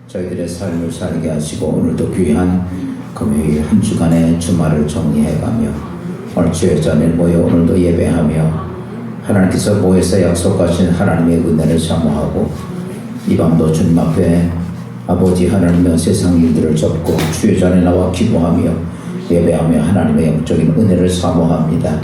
저희들의 삶을 살게 하시고 오늘도 귀한 금요일 한 주간의 주말을 정리해가며 오늘 주의 전에 모여 오늘도 예배하며 하나님께서 모여서 약속하신 하나님의 은혜를 사모하고 이 밤도 주님 앞에 아버지 하나님의 세상 일들을 접고 주의 전에 나와 기도하며 예배하며 하나님의 영적인 은혜를 사모합니다.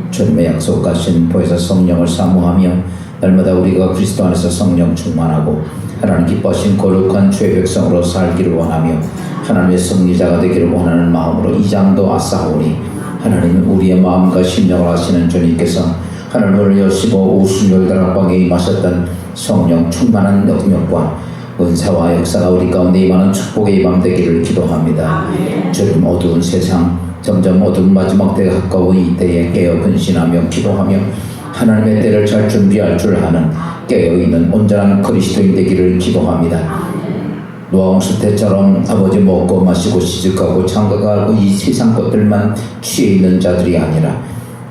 주님의 약속하신 보혜사 성령을 사모하며 날마다 우리가 그리스도 안에서 성령 충만하고 하나님 기뻐하신 거룩한 주의 백성으로 살기를 원하며 하나님의 승리자가 되기를 원하는 마음으로 이 장도 아싸오니 하나님은 우리의 마음과 심령을 아시는 주님께서 하나님을 여시고 우순열 다락방에 임하셨던 성령 충만한 능력과 은사와 역사가 우리 가운데 임하는 축복의 밤 되기를 기도합니다. 주님 어두운 세상 점점 어두운 마지막 때가 가까운 이때에 깨어 근신하며 기도하며 하나님의 때를 잘 준비할 줄 아는 깨어있는 온전한 그리스도인 되기를 기도합니다. 노아홍수 때처럼 아버지 먹고 마시고 시집가고 장가가고 이 세상 것들만 취해 있는 자들이 아니라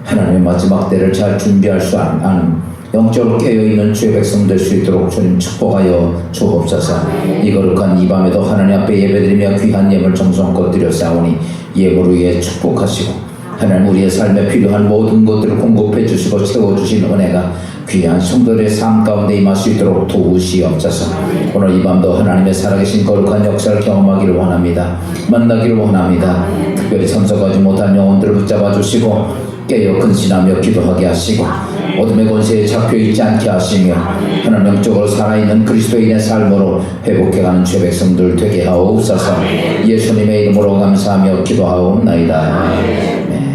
하나님의 마지막 때를 잘 준비할 줄 아는 영적으로 깨어있는 주의 백성 될 수 있도록 주님 축복하여 주옵소서. 이 거룩한 이 밤에도 하나님 앞에 예배드리며 귀한 예물 정성껏 드렸사오니 예물을 위해 축복하시고 하나님 우리의 삶에 필요한 모든 것들을 공급해 주시고 채워주신 은혜가 귀한 성도들의 삶 가운데 임할 수 있도록 도우시옵소서. 오늘 이 밤도 하나님의 살아계신 거룩한 역사를 경험하기를 원합니다. 만나기를 원합니다. 특별히 참석하지 못한 영혼들을 붙잡아 주시고 깨어 근신하며 기도하게 하시고 어둠의 권세에 잡혀있지 않게 하시며 하나님 영적으로 살아있는 그리스도인의 삶으로 회복해가는 주의 백성들 되게 하옵소서. 예수님의 이름으로 감사하며 기도하옵나이다. 아멘.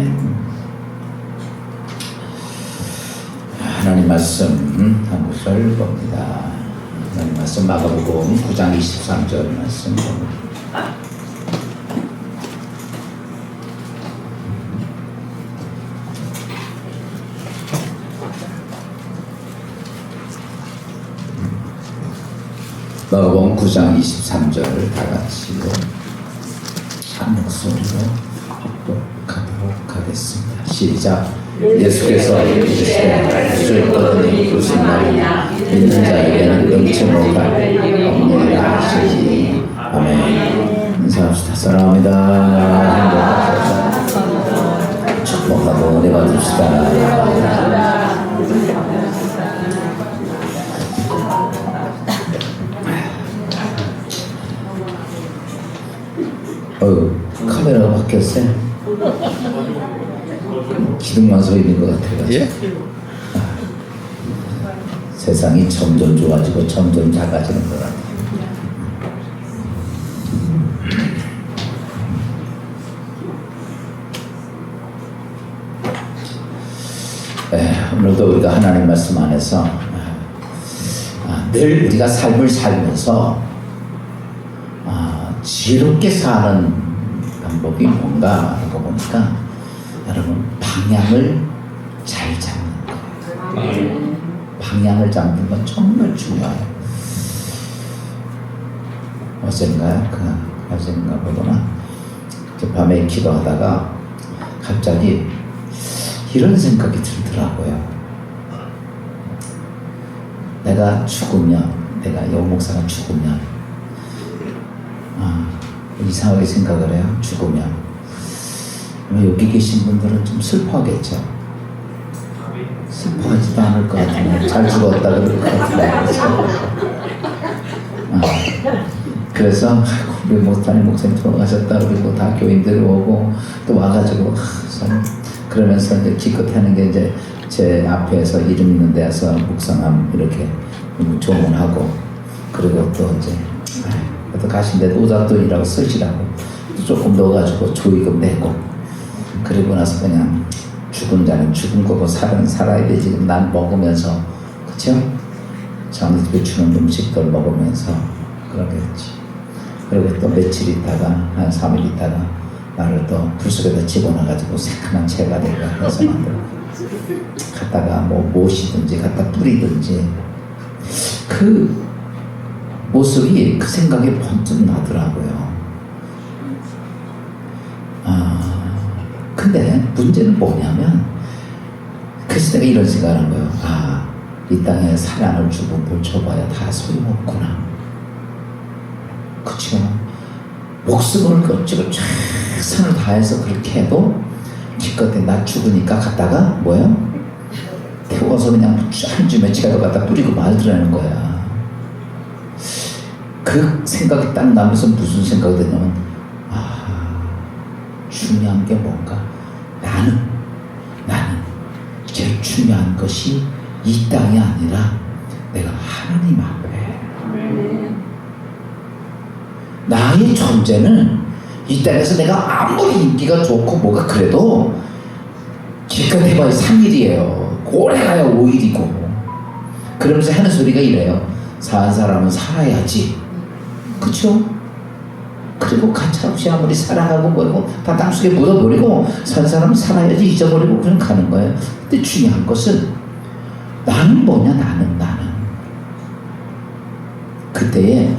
하나님 말씀 한 구절 봅니다. 하나님 말씀 마가복음 9장 23절 말씀 봅니다. 마가복음 9장 23절 다같이 한 목소리로 합독하도록 하겠습니다. 시작. 예수께서 이르시되 주를 떠드니 무슨 말이냐 믿는 자에게는 능치 못할 없느니라 하시니. 아멘. 인사합시다. 사랑합니다. 축복하고 은혜 받읍시다. 카메라가 바뀌었어요. 기둥만 서 있는 것 같아요. 예? 세상이 점점 좋아지고 점점 작아지는 것 같아요. 오늘도 우리가 하나님 말씀 안에서 늘 우리가 삶을 살면서 지혜롭게 사는 방법이 뭔가 하고 보니까 여러분 방향을 잘 잡는 거예요. 방향을 잡는 건 정말 중요해요. 어젠가 보거나 밤에 기도하다가 갑자기 이런 생각이 들더라고요. 내가 죽으면, 내가 여 목사가 죽으면 이상하게 생각을 해요. 죽으면 여기 계신 분들은 좀 슬퍼하겠죠. 슬퍼하지도 않을 것 같으면 잘 죽었다 그럴 것 같아요. 그래서 우리 목사님 돌아가셨다 그리고 다 교인들이 오고 또 와가지고 그러면서 이제 기껏하는 게 이제 제 앞에서 이름 있는 데서 묵상함 이렇게 조문하고 그리고 또 이제 또 가신데 노잣돈이라고 쓰시라고 조금 넣어가지고 조의금 내고 그리고 나서 그냥 죽은 자는 죽은 거고 살은 살아야 돼. 지금 난 먹으면서 그쵸? 장님께 주는 음식들 먹으면서 그러겠지. 그리고 또 며칠 있다가 한 3일 있다가 나를 또 불속에다 집어넣어가지고 새카만 채가 되고 해서 만들고 갖다가 뭐 못이든지 갖다 뿌리든지 그 모습이 그 생각이 번쩍 나더라고요. 근데 문제는 뭐냐면 그래서 내가 이런 생각을 한 거예요. 이 땅에 사랑을 주고 뭘 줘봐야 다 소용없구나. 그쵸? 목숨을 거치고 최선을 다해서 그렇게 해도 기껏해 나 죽으니까 갔다가 뭐예요? 태워서 그냥 한 줌에 채로 갖다 뿌리고 말더라는 거야. 그 생각이 딱 나면서 무슨 생각이 드냐면, 중요한 게 뭔가? 나는 제일 중요한 것이 이 땅이 아니라 내가 하나님 앞에 나의 존재는 이 땅에서 내가 아무리 인기가 좋고 뭐가 그래도 기껏 해봐야 3일이에요. 오래가야 5일이고. 그러면서 하는 소리가 이래요. 사는 사람은 살아야지. 그쵸? 그리고 가차없이 아무리 사랑하고 뭐고 다 땅속에 묻어버리고 사는 사람은 살아야지 잊어버리고 그냥 가는 거예요. 근데 중요한 것은 나는 뭐냐? 나는 그때에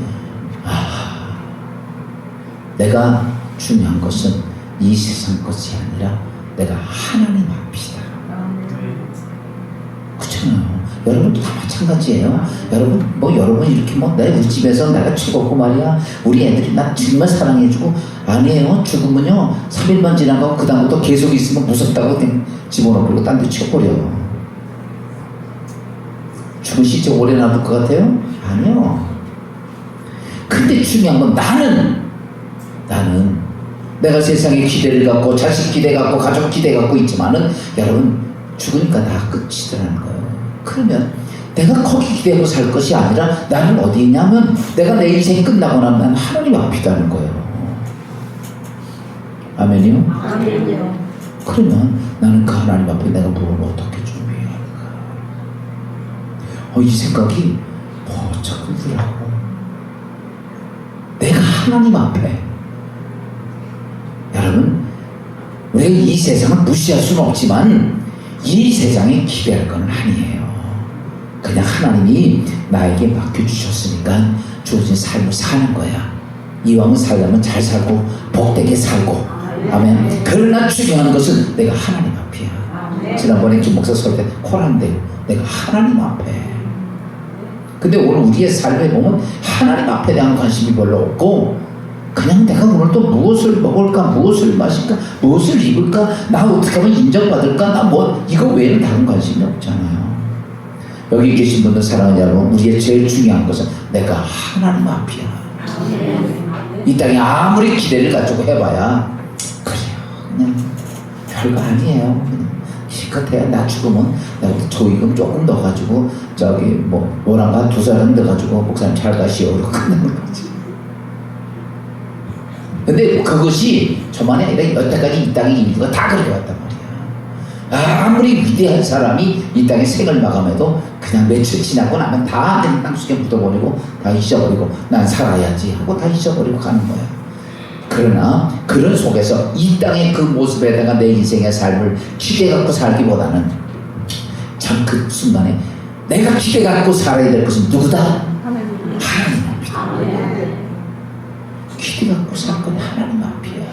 내가 중요한 것은 이 세상 것이 아니라 내가 하나님 앞이다. 그렇잖아요. 여러분도 다 마찬가지예요. 여러분 이렇게 우리 집에서 내가 최고고 말이야. 우리 애들이 나 정말 사랑해주고 아니에요. 죽으면요 3일만 지나가고 그 다음부터 계속 있으면 무섭다고 집어넣고 딴 데 치워버려. 죽은 시체 오래 놔둘 것 같아요? 아니요. 근데 중요한 건 나는 내가 세상에 기대를 갖고 자식 기대 갖고 가족 기대 갖고 있지만은 여러분 죽으니까 다 끝이더라는 거예요. 그러면 내가 거기 기대고 살 것이 아니라 나는 어디 있냐면 내가 내 인생이 끝나고 나면 나는 하나님 앞이라는 거예요. 아멘이요? 아멘이요. 그러면 나는 그 하나님 앞에 내가 뭘 어떻게 준비해야 할까? 이 생각이 번쩍 들더라고. 내가 하나님 앞에 여러분 우리가 이 세상을 무시할 수는 없지만 이 세상에 기대할 건 아니에요. 그냥 하나님이 나에게 맡겨주셨으니까 주어진 삶을 사는 거야. 이왕은 살려면 잘 살고 복되게 살고. 아멘. 그러나 중요한 것은 내가 하나님 앞이야. 지난번에 김 목사 설 때 코란데 내가 하나님 앞에. 근데 오늘 우리의 삶에 보면 하나님 앞에 대한 관심이 별로 없고 그냥 내가 오늘 또 무엇을 먹을까, 무엇을 마실까, 무엇을 입을까, 나 어떻게 하면 인정받을까, 나 이거 외에는 다른 관심이 없잖아요. 여기 계신 분들 사랑하는 여러분, 우리의 제일 중요한 것은 내가 하나님 앞이야. 이 땅에 아무리 기대를 가지고 해봐야 그래요. 그냥 별거 아니에요. 기껏해야 나 죽으면 내가 조의금 조금 넣어가지고 뭐랑가 2사람 넣어가지고 목사님 잘 가시오 이러고 끝나는 거지. 근데 그것이 저만이 아니라 여태까지 이 땅의 인류가 다 그렇게 왔단 말이야. 아무리 위대한 사람이 이 땅에 생을 마감해도 그냥 며칠 지나고 나면 다 땅속에 묻어버리고 다 잊어버리고 난 살아야지 하고 다 잊어버리고 가는 거야. 그러나 그런 속에서 이 땅의 그 모습에다가 내 인생의 삶을 기대 갖고 살기보다는 참 그 순간에 내가 기대 갖고 살아야 될 것은 누구다? 하나님. 기대 갖고 살 건 하나님 앞이야.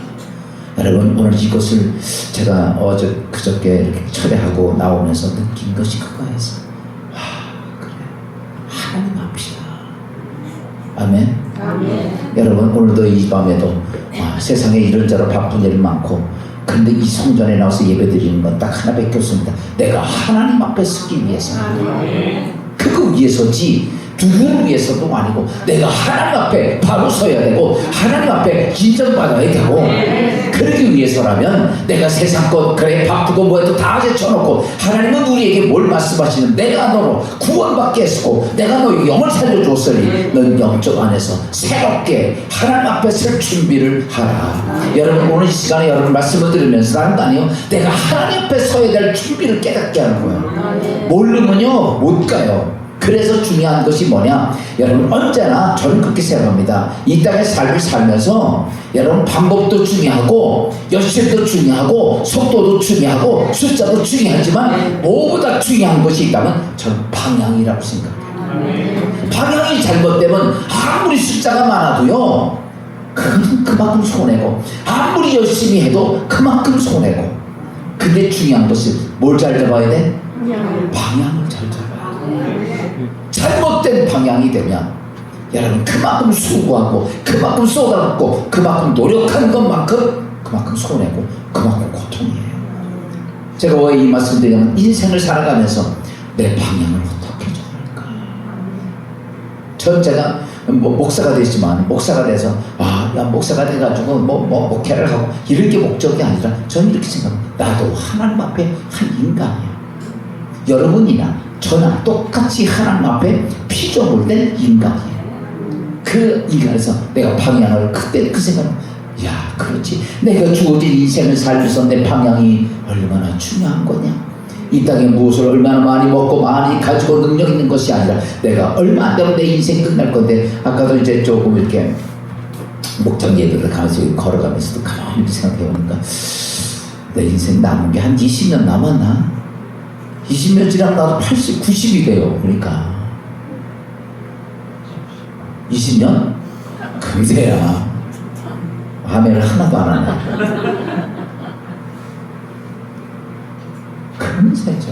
여러분 오늘 이것을 제가 그저께 이렇게 철회하고 나오면서 느낀 것이 그거였어. 그래 하나님 앞이야. 아멘. 아멘. 여러분 오늘도 이 밤에도 세상에 이런저런 바쁜 일 많고 근데 이 성전에 나와서 예배드리는 건 딱 하나밖에 없습니다. 내가 하나님 앞에 서기 위해서. 그거 위해서지 누구를 위해서도 아니고 내가 하나님 앞에 바로 서야 되고 하나님 앞에 인정받아야 되고 그러기 위해서라면 내가 세상 것 그래 바쁘고 뭐해도 다 제쳐놓고 하나님은 우리에게 뭘 말씀하시는 내가 너로 구원받게 했고 내가 너의 영을 살려줬으니 넌 영적 안에서 새롭게 하나님 앞에 설 준비를 하라. 여러분 오늘 이 시간에 여러분 말씀을 들으면서 다른 거 아니에요. 내가 하나님 앞에 서야 될 준비를 깨닫게 하는 거예요. 모르면요 못 가요. 그래서 중요한 것이 뭐냐? 여러분 언제나 저는 그렇게 생각합니다. 이 땅의 삶을 살면서 여러분 방법도 중요하고 열심도 중요하고 속도도 중요하고 숫자도 중요하지만 뭐보다 중요한 것이 있다면 저는 방향이라고 생각해요. 방향이 잘못되면 아무리 숫자가 많아도요 그건 그만큼 손해고 아무리 열심히 해도 그만큼 손해고 근데 중요한 것은 뭘 잘 잡아야 돼? 방향을 잘 잡아야 돼. 잘못된 방향이 되면 여러분 그만큼 수고하고 그만큼 쏟아붓고 그만큼 노력한 것만큼 그만큼 손해고 그만큼 고통이에요. 제가 왜 이 말씀 드리냐면 인생을 살아가면서 내 방향을 어떻게 정할까. 전 제가 목사가 됐지만 목사가 돼서 목사가 돼가지고 목회를 하고 이런 게 목적이 아니라 저는 이렇게 생각합니다. 나도 하나님 앞에 한 인간이야. 여러분이나 저나 똑같이 하나님 앞에 피조물된 인간이에요. 그 인간에서 내가 방향을 그때 그 생각, 그렇지. 내가 주어진 인생을 살면서 내 방향이 얼마나 중요한 거냐. 이 땅에 무엇을 얼마나 많이 먹고 많이 가지고 능력 있는 것이 아니라 내가 얼마 안 되면 내 인생 끝날 건데. 아까도 이제 조금 이렇게 목장 예배를 가면서 걸어가면서도 가만히 생각해 보니까 내 인생 남은 게 한 20년 남았나? 20년 지나면 나도 80, 90이 돼요. 그러니까 20년? 금세야. 아멘을 하나도 안 하네. 금세죠.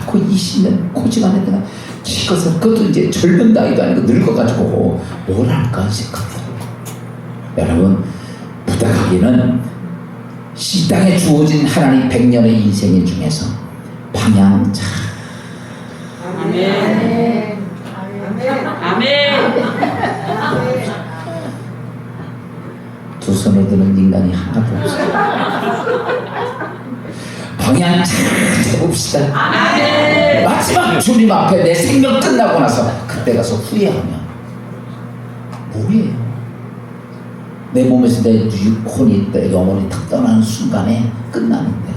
그 20년 고지간에 내가 지금서 그것도 이제 젊은 나이도 아니고 늙어가지고 뭘 할까 생각해요. 여러분, 부탁하기는 이 땅에 주어진 하나님 100년의 인생 중에서 방향 잘. 아멘. 아멘. 두 손을 드는 인간이 하나도 없어요. 방향 잘 잡읍시다. 아멘. 마지막 주님 앞에 내 생명 끝나고 나서 그때 가서 후회하면 뭐예요? 내 몸에서 내 육혼이 내 영혼이 탁 떠나는 순간에 끝나는데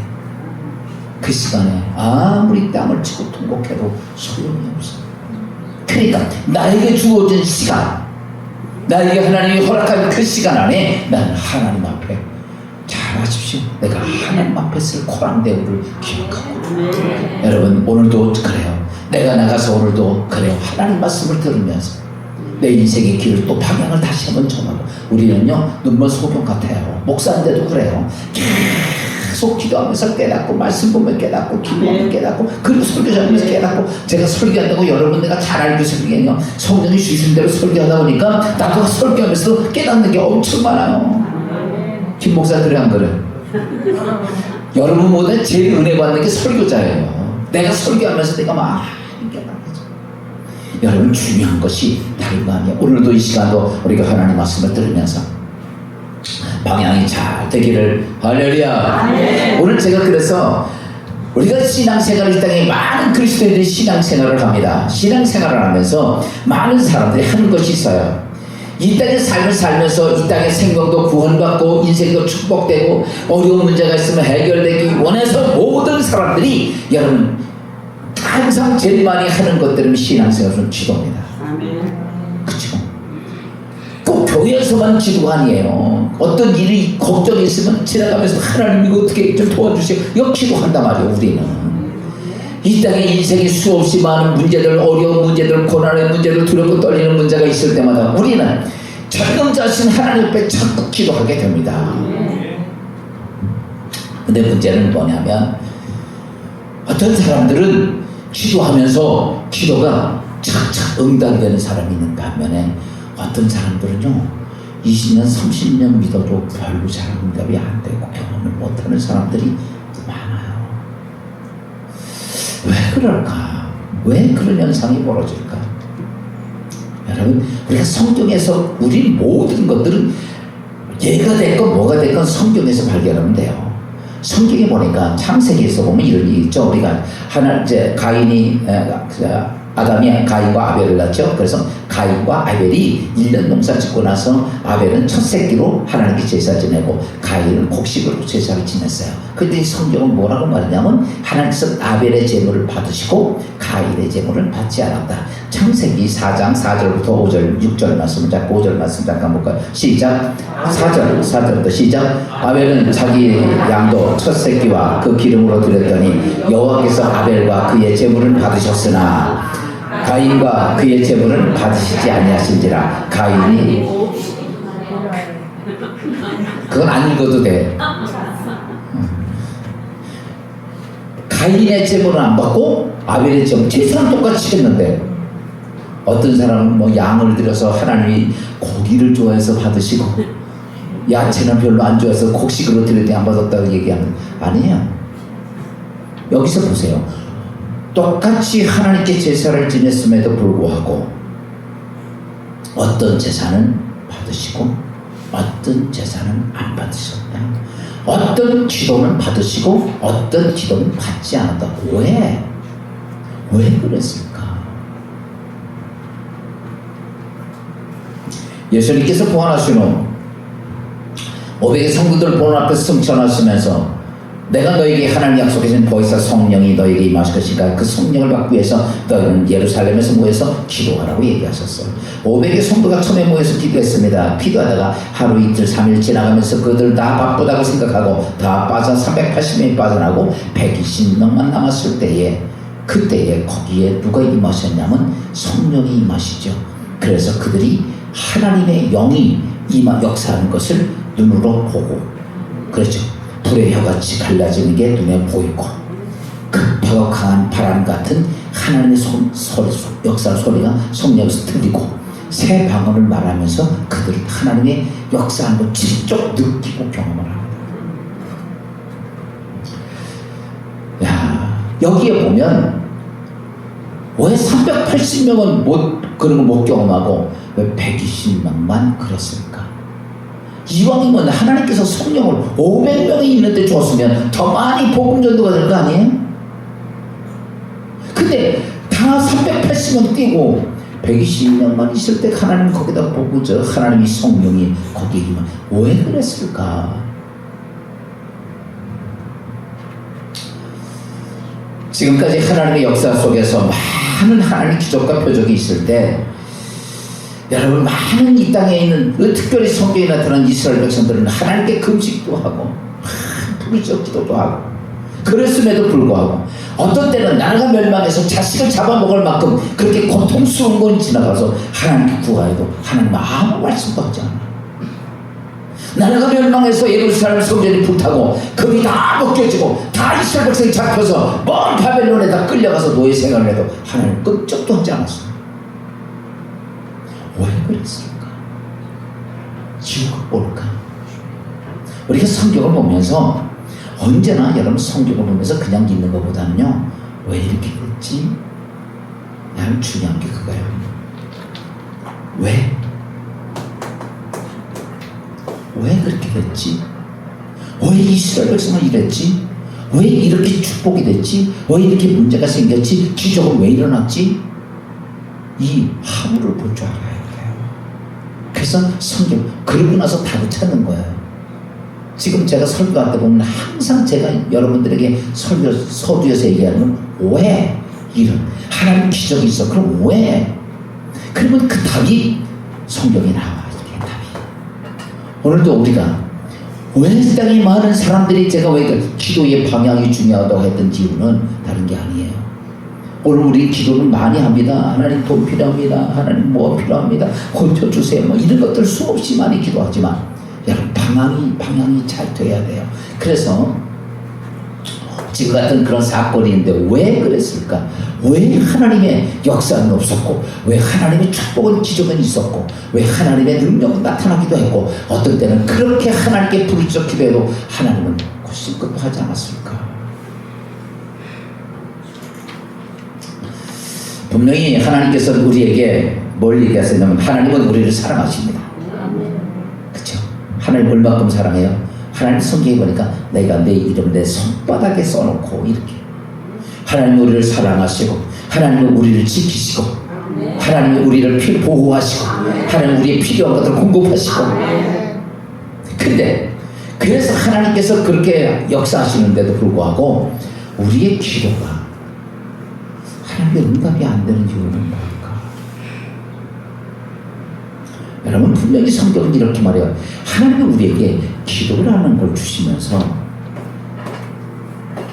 그 시간에 아무리 땀을 치고 통곡해도 소용이 없어. 그러니까 나에게 주어진 시간, 나에게 하나님이 허락한 그 시간 안에 나는 하나님 앞에 잘 하십시오. 내가 하나님 앞에 쓸 코랑대우를 기억하고. 여러분, 오늘도 그래요. 내가 나가서 오늘도 그래요. 하나님 말씀을 들으면서 내 인생의 길을 또 방향을 다시 한번 정하고. 우리는요 눈먼 소경 같아요. 목사인데도 그래요. 계속 기도하면서 깨닫고, 말씀 보면 깨닫고, 기도하면 깨닫고, 그리고 설교하면서 깨닫고. 제가 설교한다고 여러분 내가 잘 알고 있으면요 성령이 주신 대로 설교하다 보니까 나도 설교하면서도 깨닫는 게 엄청 많아요. 김 목사들이 안 그래? 여러분보다 제일 은혜 받는 게 설교자예요. 내가 설교하면서 내가 많이 깨닫죠. 여러분, 중요한 것이 다른 거 아니에요. 오늘도 이 시간도 우리가 하나님 말씀을 들으면서 방향이 잘 되기를. 할렐루야. 오늘 제가 그래서 우리가 신앙생활을, 이 땅에 많은 그리스도인들이 신앙생활을 합니다. 신앙생활을 하면서 많은 사람들이 하는 것이 있어요. 이 땅의 삶을 살면서 이 땅의 생명도 구원받고 인생도 축복되고 어려운 문제가 있으면 해결되기 원해서 모든 사람들이, 여러분, 항상 제일 많이 하는 것들은 신앙생활은 기도입니다. 그렇죠? 꼭 교회에서만 기도가 아니에요. 어떤 일이 걱정이 있으면 지나가면서 하나님 이거 어떻게 좀 도와주세요. 이거 기도한단 말이에요. 우리는 이 땅에 인생이 수없이 많은 문제들, 어려운 문제들, 고난의 문제들, 두렵고 떨리는 문제가 있을 때마다 우리는 전능자신 하나님 앞에 자꾸 기도하게 됩니다. 근데 문제는 뭐냐면 어떤 사람들은 기도하면서 기도가 착착 응답되는 사람이 있는 반면에 어떤 사람들은요 20년 30년 믿어도 별로 잘 응답이 안 되고 경험을 못하는 사람들이 많아요. 왜 그럴까? 왜 그런 현상이 벌어질까? 여러분, 우리가 성경에서 우리 모든 것들은 예가 됐건 뭐가 됐건 성경에서 발견하면 돼요. 성경에 보니까 창세기에서 보면 이런 일이 있죠. 우리가 이제 아담이 가인과 아벨을 낳죠. 그래서 가인과 아벨이 1년 농사 짓고 나서 아벨은 첫 새끼로 하나님께 제사 지내고 가인은 곡식으로 제사를 지냈어요. 근데 성경은 뭐라고 말하냐면 하나님께서 아벨의 제물을 받으시고 가인의 제물을 받지 않았다. 창세기 4장 4절부터 5절 6절 말씀을 잡고 5절 말씀 잠깐 볼까요? 시작. 4절부터 시작. 아벨은 자기 양도 첫 새끼와 그 기름으로 드렸더니 여호와께서 아벨과 그의 제물을 받으셨으나 가인과 그의 제물을 받으시지 아니하신지라. 가인이, 그건 안 읽어도 돼. 가인의 제물은 안 받고 아벨의 제물, 제사는 똑같이 했는데 어떤 사람은 뭐 양을 들여서 하나님이 고기를 좋아해서 받으시고 야채는 별로 안 좋아해서 곡식으로 드렸더니 안 받았다고 얘기하는, 아니에요. 여기서 보세요. 똑같이 하나님께 제사를 지냈음에도 불구하고 어떤 제사는 받으시고 어떤 제사는 안 받으셨다. 어떤 기도는 받으시고 어떤 기도는 받지 않았다. 왜? 왜 그랬을까? 예수님께서 부활하신 후 500의 성도들 보는 앞에서 승천하시면서 내가 너에게 하나님 약속하신 보혜사 성령이 너에게 임하실 것이니까 그 성령을 받기 위해서 너희는 예루살렘에서 모여서 기도하라고 얘기하셨어요. 500의 성도가 처음에 모여서 기도했습니다. 기도하다가 하루 이틀 3일 지나가면서 그들 다 바쁘다고 생각하고 다 빠져 380명이 빠져나고 120명만 남았을 때에, 그때에 거기에 누가 임하셨냐면 성령이 임하시죠. 그래서 그들이 하나님의 영이 역사하는 것을 눈으로 보고, 그렇죠. 불의 혀같이 갈라지는 게 눈에 보이고 급하고 강한 바람 같은 하나님의 역사 소리가 성령에서 들리고 새 방언을 말하면서 그들은 하나님의 역사하는 걸 직접 느끼고 경험을 합니다. 야, 여기에 보면 왜 380명은 그런 걸 못 경험하고 왜 120명만 그랬을까? 이왕이면 하나님께서 성령을 500명이 있는데 줬으면 더 많이 복음 전도가 될 거 아니에요? 근데 다 380명 뛰고 120명만 있을 때 하나님 거기다 보고 하나님이 성령이 거기에 임하면 왜 그랬을까? 지금까지 하나님의 역사 속에서 많은 하나님의 기적과 표적이 있을 때 여러분, 많은 이 땅에 있는 특별히 성경에 나타난 이스라엘 백성들은 하나님께 금식도 하고 부르짖어 기도도 하고 그랬음에도 불구하고 어떤 때는 나라가 멸망해서 자식을 잡아먹을 만큼 그렇게 고통스러운 건 지나가서 하나님께 구하여도 하나님 아무 말씀도 하지 않아요. 나라가 멸망해서 예루살렘 성전이 불타고 금이 다 벗겨지고 다 이스라엘 백성이 잡혀서 먼 바벨론에다 끌려가서 노예 생활을 해도 하나님 끔찍도 하지 않았어요. 왜 그랬을까? 이유가 뭘까? 우리가 성경을 보면서 언제나 여러분 성경을 보면서 그냥 읽는 것보다는요, 왜 이렇게 됐지? 나는 중요한 게 그거예요. 왜? 왜 그렇게 됐지? 왜 이스라엘 백성은 이랬지? 왜 이렇게 축복이 됐지? 왜 이렇게 문제가 생겼지? 기적은 왜 일어났지? 이 하물을 볼 줄 알아야 돼요. 그래서 성경, 그러고 나서 답을 찾는 거예요. 지금 제가 설교할 때 보면 항상 제가 여러분들에게 서두에서 얘기하는 건 왜? 이런 하나님 기적이 있어. 그럼 왜? 그러면 그 답이 성경에 나와. 이게 답이. 오늘도 우리가 왜 이 땅에 많은 사람들이, 제가 왜 기도의 방향이 중요하다고 했던 이유는 다른 게 아니에요. 오늘 우리 기도는 많이 합니다. 하나님 돈 필요합니다. 하나님 뭐 필요합니다. 고쳐주세요. 뭐 이런 것들 수없이 많이 기도하지만 여러분 방향이 잘 돼야 돼요. 그래서 지금 같은 그런 사건이 있는데 왜 그랬을까? 왜 하나님의 역사는 없었고, 왜 하나님의 축복은 기적은 있었고, 왜 하나님의 능력은 나타나기도 했고, 어떤 때는 그렇게 하나님께 부르짖어 기도해도 하나님은 실컷도 하지 않았을까? 분명히 하나님께서 우리에게 뭘 얘기하시냐면 하나님은 우리를 사랑하십니다. 그렇죠? 하나님 얼마큼 사랑해요? 하나님 성경에 보니까 내가 내 이름 내 손바닥에 써놓고 이렇게 하나님은 우리를 사랑하시고 하나님은 우리를 지키시고 하나님은 우리를 보호하시고 하나님은 우리의 필요한 것들을 공급하시고. 근데 그래서 하나님께서 그렇게 역사하시는데도 불구하고 우리의 기도가 하나님의 응답이 안 되는 이유는 뭘까? 여러분, 분명히 성경은 이렇게 말해요. 하나님은 우리에게 기도를 하는 걸 주시면서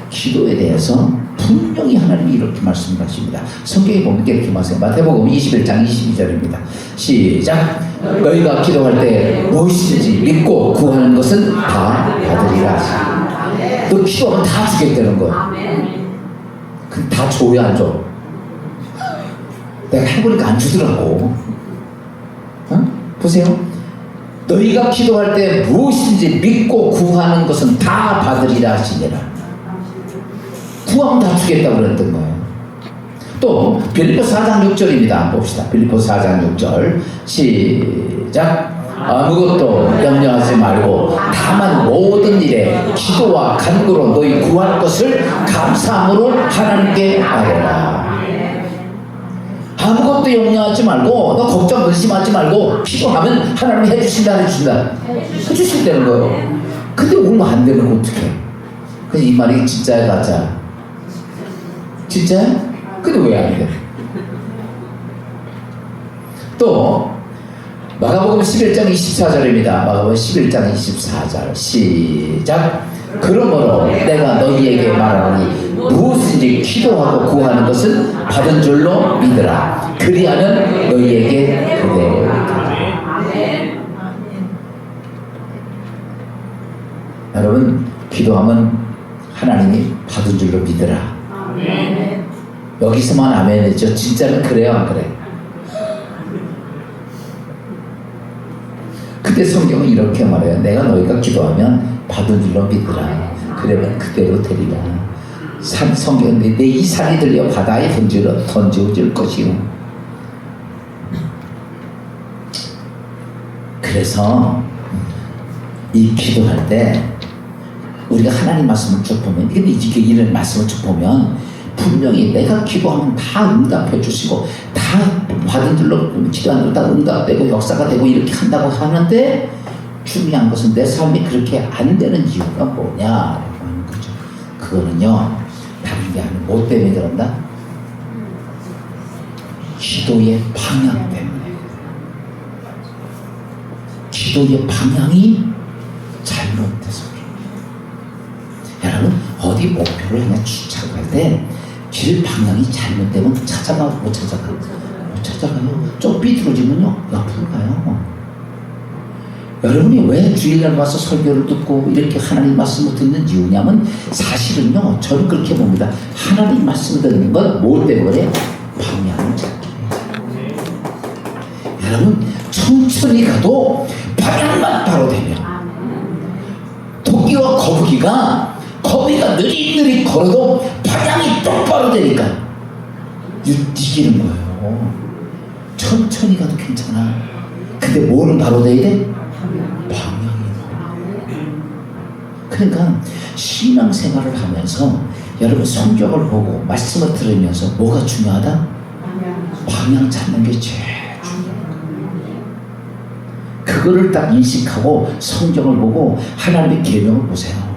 기도에 대해서 분명히 하나님이 이렇게 말씀하십니다. 성경에 보면 이렇게 말씀해요. 마태복음 21장 22절입니다. 시작. 너희가 기도할 때 무엇이든지 믿고 구하는 것은 다 받으리라. 너 기도하면 다 주겠다는 거야. 그럼 다 줘야 안 줘? 내가 해보니까 안 주더라고. 보세요. 너희가 기도할 때 무엇인지 믿고 구하는 것은 다 받으리라 하시니라. 구하면 다 주겠다고 그랬던 거예요. 또 빌립보 4장 6절입니다. 봅시다. 빌립보 4장 6절 시작. 아무것도 염려하지 말고 다만 모든 일에 기도와 간구로 너희 구할 것을 감사함으로 하나님께 아뢰라. 아무것도 염려하지 말고 너 걱정 근심하지 말고 기도하면 하나님이 해주신다 해주신다 해주신다는 거예요. 근데 오늘 안 되면 어떡해. 그래서 이 말이 진짜야 가짜? 진짜야? 근데 왜 안 돼? 또 마가복음 11장 24절입니다. 마가복음 11장 24절 시작. 그러므로 내가 너희에게 말하노니 무엇인지 기도하고 구하는 것은 받은 줄로 믿으라. 그리하면 너희에게 그대로 되리라. 여러분 기도하면 하나님이 받은 줄로 믿으라. 여기서만 아멘 했죠. 진짜는 그래요 안 그래? 그때 성경은 이렇게 말해요. 내가 너희가 기도하면 받은 줄로 믿으라. 그러면 그대로 되리라. 성경은 내 이 산이 들려 바다에 던져질 것이요. 그래서 이 기도할 때 우리가 하나님 말씀을 쭉 보면, 근데 이게 이런 말씀을 쭉 보면 분명히 내가 기도하면 다 응답해 주시고 다 받은 줄로 기도하는 다 응답되고 역사가 되고 이렇게 한다고 하는데, 중요한 것은 내 삶이 그렇게 안 되는 이유가 뭐냐라고 하는 거죠. 그거는요 다른 게 아니고 뭐 때문에 그런다? 기도의 방향 때문에. 기도의 방향이 잘못돼서 그래요. 여러분 어디 목표를 그냥 추적할 때 길 방향이 잘못되면 찾아가 못 찾아가요. 못 찾아가요. 좀 삐뚤어지면요 옆으로 가요. 여러분이 왜 주일날 와서 설교를 듣고 이렇게 하나님 말씀을 듣는 이유냐면, 사실은요 저는 그렇게 봅니다. 하나님 말씀을 듣는 건 뭘 때문에? 방향을 찾기 위해서. 여러분 천천히 가도 방향만 바로 되면, 토끼와 거북이가 느릿느릿 걸어도 방향이 똑바로 되니까 이기는 거예요. 천천히 가도 괜찮아. 근데 뭐는 바로 돼야 돼? 방향이. 그러니까 신앙생활을 하면서 여러분 성경을 보고 말씀을 들으면서 뭐가 중요하다? 방향 찾는 게 제일 중요해요. 그거를 딱 인식하고 성경을 보고 하나님의 계명을 보세요.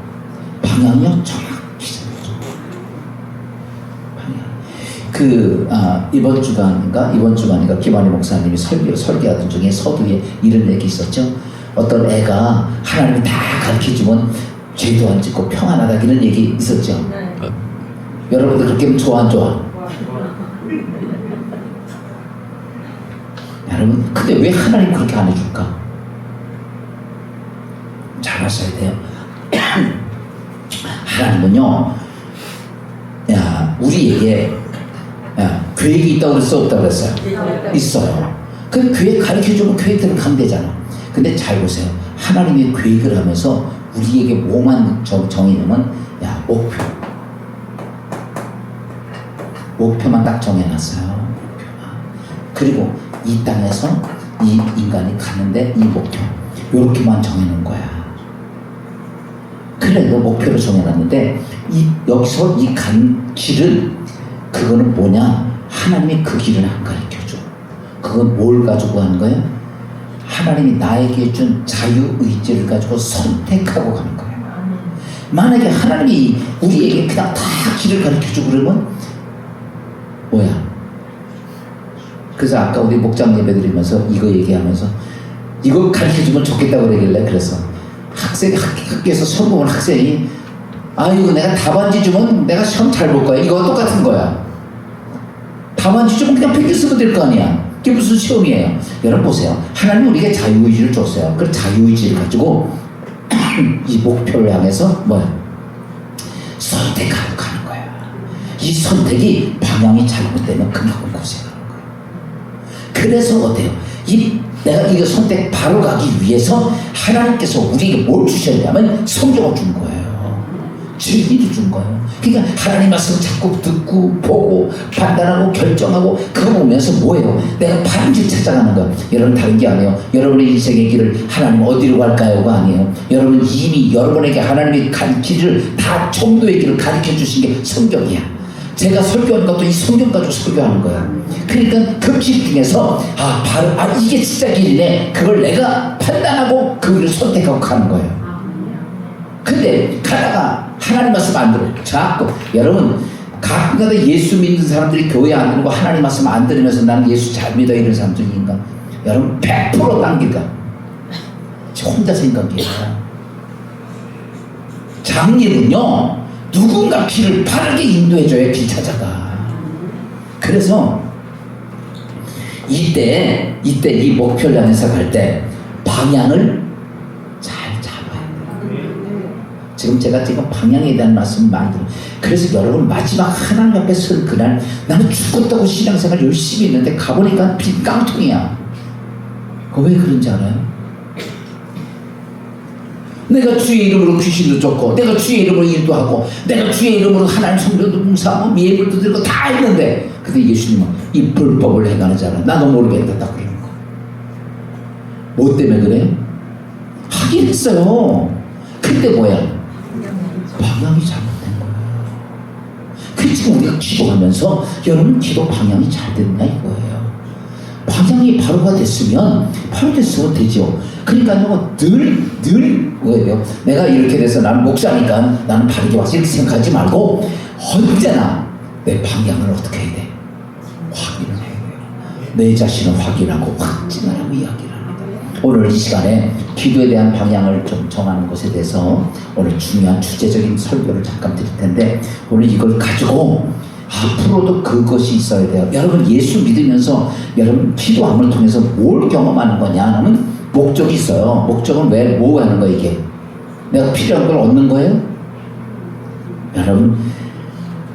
방향이요 정확히 잡혀요. 방향. 이번 주간인가 김한희 목사님이 설교하던 중에 서두에 이런 얘기 있었죠. 어떤 애가 하나님이 다 가르쳐주면 죄도 안 짓고 평안하다, 이런 얘기 있었죠. 여러분들 그렇게 하면 좋아 안 좋아? 여러분 근데 왜 하나님 그렇게 안 해줄까? 잘 아셔야 돼요. 하나님은요 우리에게 계획이 있다고 그랬어 없다고 그랬어요? 있어요. 그 계획 가르쳐주면 계획대로 가면 되잖아. 근데 잘 보세요. 하나님의 계획을 하면서 우리에게 뭐만 정해놓으면 목표만 딱 정해놨어요. 그리고 이 땅에서 이 인간이 가는데 이 목표 요렇게만 정해놓은 거야. 그래도 목표를 정해놨는데 여기서 이 간 길은 그거는 뭐냐? 하나님이 그 길을 안 가르쳐줘. 그건 뭘 가지고 하는 거예요? 하나님이 나에게 준 자유의지를 가지고 선택하고 가는 거예요. 만약에 하나님이 우리에게 그냥 다 길을 가르쳐주고 그러면 뭐야? 그래서 아까 우리 목장 예배 드리면서 이거 얘기하면서 이거 가르쳐주면 좋겠다고 그러길래, 그래서 학교에서 시험 보는 학생이 이거 내가 답안지 주면 내가 시험 잘 볼 거야. 이거 똑같은 거야. 답안지 주면 그냥 폐기 쓰면 될 거 아니야. 그게 무슨 시험이에요? 여러분 보세요. 하나님 우리에게 자유의지를 줬어요. 그 자유의지를 가지고 이 목표를 향해서 선택하고 가는 거야. 이 선택이 방향이 잘못되면 그만큼 고생하는 거야. 그래서 어때요? 내가 이거 선택 바로 가기 위해서 하나님께서 우리에게 뭘 주셨냐면 성경을 준 거예요. 진리를 준 거예요. 그러니까 하나님 말씀 자꾸 듣고 보고 판단하고 결정하고 그거 보면서 뭐예요? 내가 바른 길 찾아가는 거예요. 여러분 다른 게 아니에요. 여러분의 인생의 길을 하나님 어디로 갈까요가 아니에요. 여러분 이미 여러분에게 하나님이 간 길을 다 전도의 길을 가르쳐 주신 게 성경이야. 제가 설교하는 것도 이 성경 가지고 설교하는 거예요. 그러니까 그 길 중에서 이게 진짜 길이네. 그걸 내가 판단하고 그 길을 선택하고 가는 거예요. 근데 가다가 하나님 말씀 안 들어요. 자꾸 여러분 가끔가다 예수 믿는 사람들이 교회 안 들고 하나님 말씀 안 들으면서 나는 예수 잘 믿어 이런 사람들인가? 여러분 100% 당길까? 혼자 생각이에요. 장님은요 누군가 길을 바르게 인도해줘야 길 찾아가. 그래서 이때 이 목표를 향해서 갈 때 방향을 잘 잡아야 돼요. 지금 제가 방향에 대한 말씀 많이 드려요. 그래서 여러분 마지막 하나님 앞에 설 그날 나는 죽겠다고 신앙생활 열심히 했는데 가보니까 빈 깡통이야. 왜 그런지 알아요? 내가 주의 이름으로 귀신도 쫓고 내가 주의 이름으로 일도 하고 내가 주의 이름으로 하나님 성전도 봉사하고 예물도 드리고 다 했는데 근데 예수님은 이 불법을 행하는 자는 나도 모르겠다 딱 그러는 거야. 뭐 때문에 그래? 하긴 했어요. 근데 뭐야? 방향이 잘못된 거야. 그 지금 우리가 기도하면서 여러분 기도 방향이 잘 됐나 이거예요. 방향이 바로가 됐으면 바로 됐으면 되죠. 그러니까요 늘 뭐예요? 내가 이렇게 돼서 나는 목사니까 나는 바르게 와서 이렇게 생각하지 말고 언제나 내 방향을 어떻게 해야 돼? 확인을 해야 돼요. 내 자신을 확인하고 확증을 하고 이야기를 합니다. 오늘 이 시간에 기도에 대한 방향을 좀 정하는 것에 대해서 오늘 중요한 주제적인 설교를 잠깐 드릴 텐데 오늘 이걸 가지고 앞으로도 그것이 있어야 돼요. 여러분 예수 믿으면서 여러분 기도함을 통해서 뭘 경험하는 거냐 하면 목적이 있어요. 목적은 왜 뭐 하는 거야 이게? 내가 필요한 걸 얻는 거예요? 여러분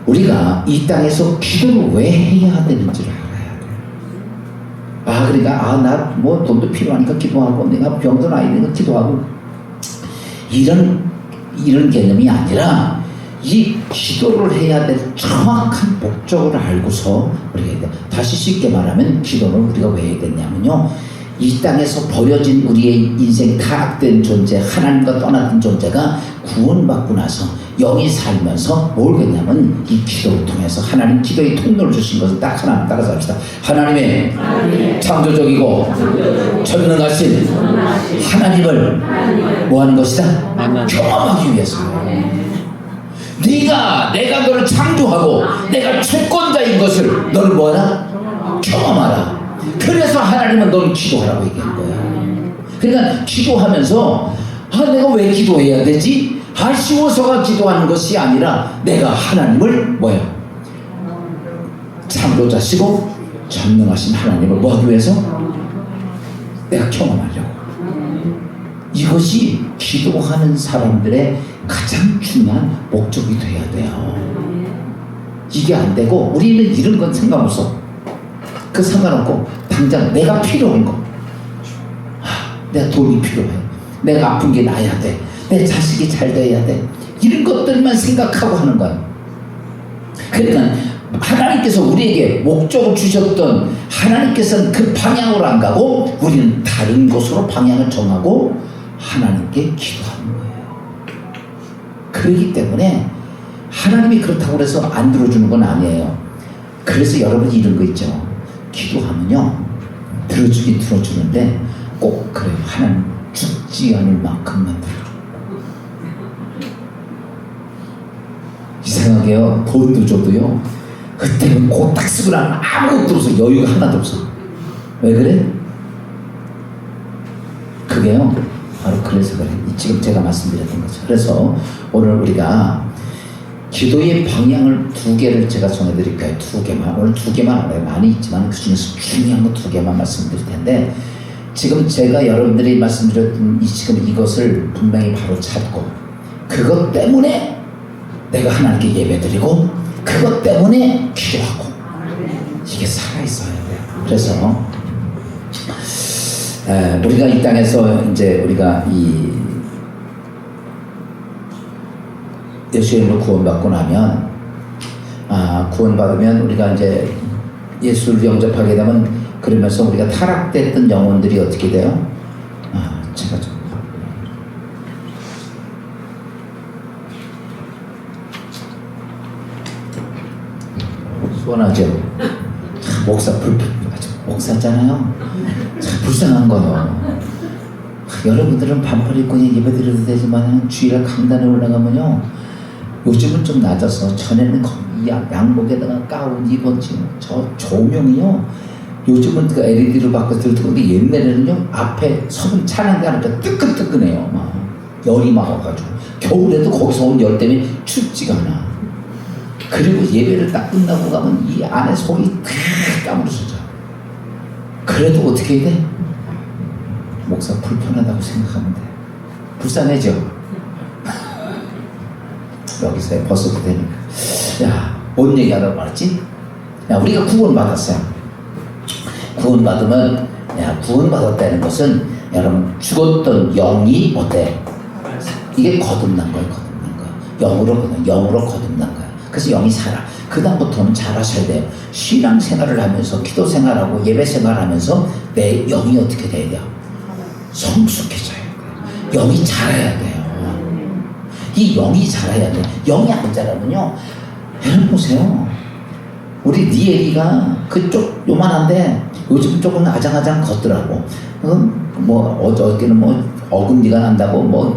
우리가 이 땅에서 기도를 왜 해야 되는지를 알아야 돼요. 그러니까 나 뭐 돈도 필요하니까 기도하고 내가 병든 아이들은 기도하고 이런 개념이 아니라 이 기도를 해야 될 정확한 목적을 알고서 우리가 해야 돼요. 다시 쉽게 말하면 기도를 우리가 왜 해야 되냐면요 이 땅에서 버려진 우리의 인생 타락된 존재 하나님과 떠났던 존재가 구원받고 나서 영이 살면서 뭘 했냐면 이 기도를 통해서 하나님 기도의 통로를 주신 것을 딱 하나 따라서 합시다. 하나님의 창조적이고 전능하신 하나님을 뭐 하는 것이다? 경험하기 위해서요. 내가 너를 창조하고 내가 주권자인 것을 너를 뭐하라? 경험하라. 그래서 하나님은 너를 기도하라고 얘기한 거야. 그러니까 기도하면서 내가 왜 기도해야 되지? 아쉬워서가 기도하는 것이 아니라 내가 하나님을 뭐야? 창조자시고 전능하신 하나님을 뭐 하기 위해서? 내가 경험하려고. 이것이 기도하는 사람들의 가장 중요한 목적이 돼야 돼요. 이게 안 되고 우리는 이런 건 상관없어. 그 상관없고 당장 내가 필요한 거, 내가 돈이 필요해, 내가 아픈 게 나아야 돼, 내 자식이 잘 돼야 돼, 이런 것들만 생각하고 하는 거야. 그러니까 하나님께서 우리에게 목적을 주셨던 하나님께서는 그 방향으로 안 가고 우리는 다른 곳으로 방향을 정하고 하나님께 기도하는 거예요. 그렇기 때문에 하나님이 그렇다고 해서 안 들어주는 건 아니에요. 그래서 여러분이 이런 거 있죠. 기도하면요 들어주긴 들어주는데 꼭 그래요. 하나님 죽지 않을 만큼만 들어줘. 이상하게요 돈도 줘도요 그때는 곧 딱 쓰고 나면 아무것도 없어. 여유가 하나도 없어. 왜 그래? 그게요 바로 그래서 그래. 지금 제가 말씀드렸던 거죠. 그래서 오늘 우리가 기도의 방향을 2개를 제가 정해드릴까요? 2개만. 오늘 2개만 알아요. 많이 있지만 그 중에서 중요한 거 2개만 말씀드릴 텐데 지금 제가 여러분들이 말씀드렸던 지금 이것을 분명히 바로 찾고 그것 때문에 내가 하나님께 예배드리고 그것 때문에 기도하고 이게 살아있어야 돼요. 그래서 우리가 이 땅에서 이제 우리가 이 예수의 이름으로 구원받고 나면 구원받으면 우리가 이제 예수를 영접하게 되면 그러면서 우리가 타락됐던 영혼들이 어떻게 돼요? 제가 좀 수원하죠. 목사 목사잖아요. 참 불쌍한 거요. 여러분들은 반팔 입고 예배 드려도 되지만 주일날 강단에 올라가면요, 요즘은 좀 낮아서 전에는 양복에다가 가운 입었지. 저 조명이요, 요즘은 그 LED로 바꿔서 들었는데 옛날에는요 앞에 서면 차는 게 하니까 뜨끈뜨끈해요. 막 열이 막 와가지고 겨울에도 거기서 온 열 때문에 춥지가 않아. 그리고 예배를 딱 끝나고 가면 이 안에 속이 까무러져져. 그래도 어떻게 해야 돼? 목사 불편하다고 생각하면 돼. 불쌍해져. 여기서 벗어도 되니까. 뭔 얘기하다고 말했지? 우리가 구원받았어요. 구원받으면, 구원받았다는 것은 여러분 죽었던 영이 어때? 이게 거듭난 거예요. 영으로 거듭난 거예요. 그래서 영이 살아. 그 다음부터는 잘하셔야 돼요. 신앙생활을 하면서 기도 생활하고 예배 생활하면서 내 영이 어떻게 돼야 돼요? 성숙해져야 돼요. 영이 자라야 돼요. 이 영이 자라야 돼요. 영이 안 자라면요, 여러분 보세요. 우리 니엘이가 그쪽 요만한데 요즘 조금 아장아장 걷더라고. 어저께는 어금니가 난다고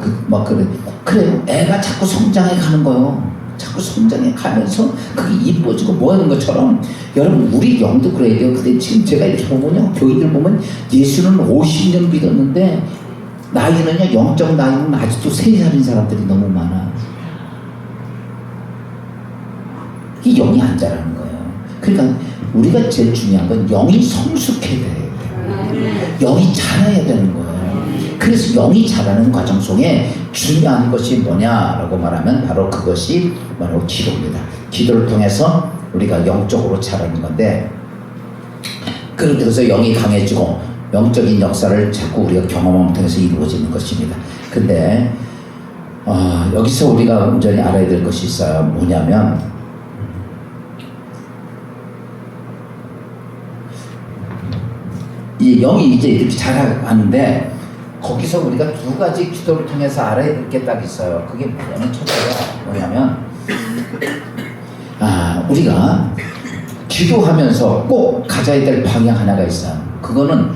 그래요. 애가 자꾸 성장해 가는 거예요. 자꾸 성장해 가면서 그게 이뻐지고 뭐 하는 것처럼 여러분 우리 영도 그래야 돼요. 근데 지금 제가 이렇게 보면요, 교인들 보면 예수는 50년 믿었는데 나이는요, 영적 나이는 아직도 3살인 사람들이 너무 많아. 이 영이 안 자라는 거예요. 그러니까 우리가 제일 중요한 건 영이 성숙해야 돼요. 영이 자라야 되는 거예요. 그래서 영이 자라는 과정 속에 중요한 것이 뭐냐라고 말하면 바로 그것이 바로 기도입니다. 기도를 통해서 우리가 영적으로 자라는 건데, 그렇게 해서 영이 강해지고 영적인 역사를 자꾸 우리가 경험을 통해서 이루어지는 것입니다. 근데 여기서 우리가 온전히 알아야 될 것이 있어요. 뭐냐면 이 영이 이제 이렇게 자라가는데 거기서 우리가 2가지 기도를 통해서 알아야 될 게 딱 있어요. 그게 첫째가 뭐냐면 우리가 기도하면서 꼭 가져야 될 방향 하나가 있어요. 그거는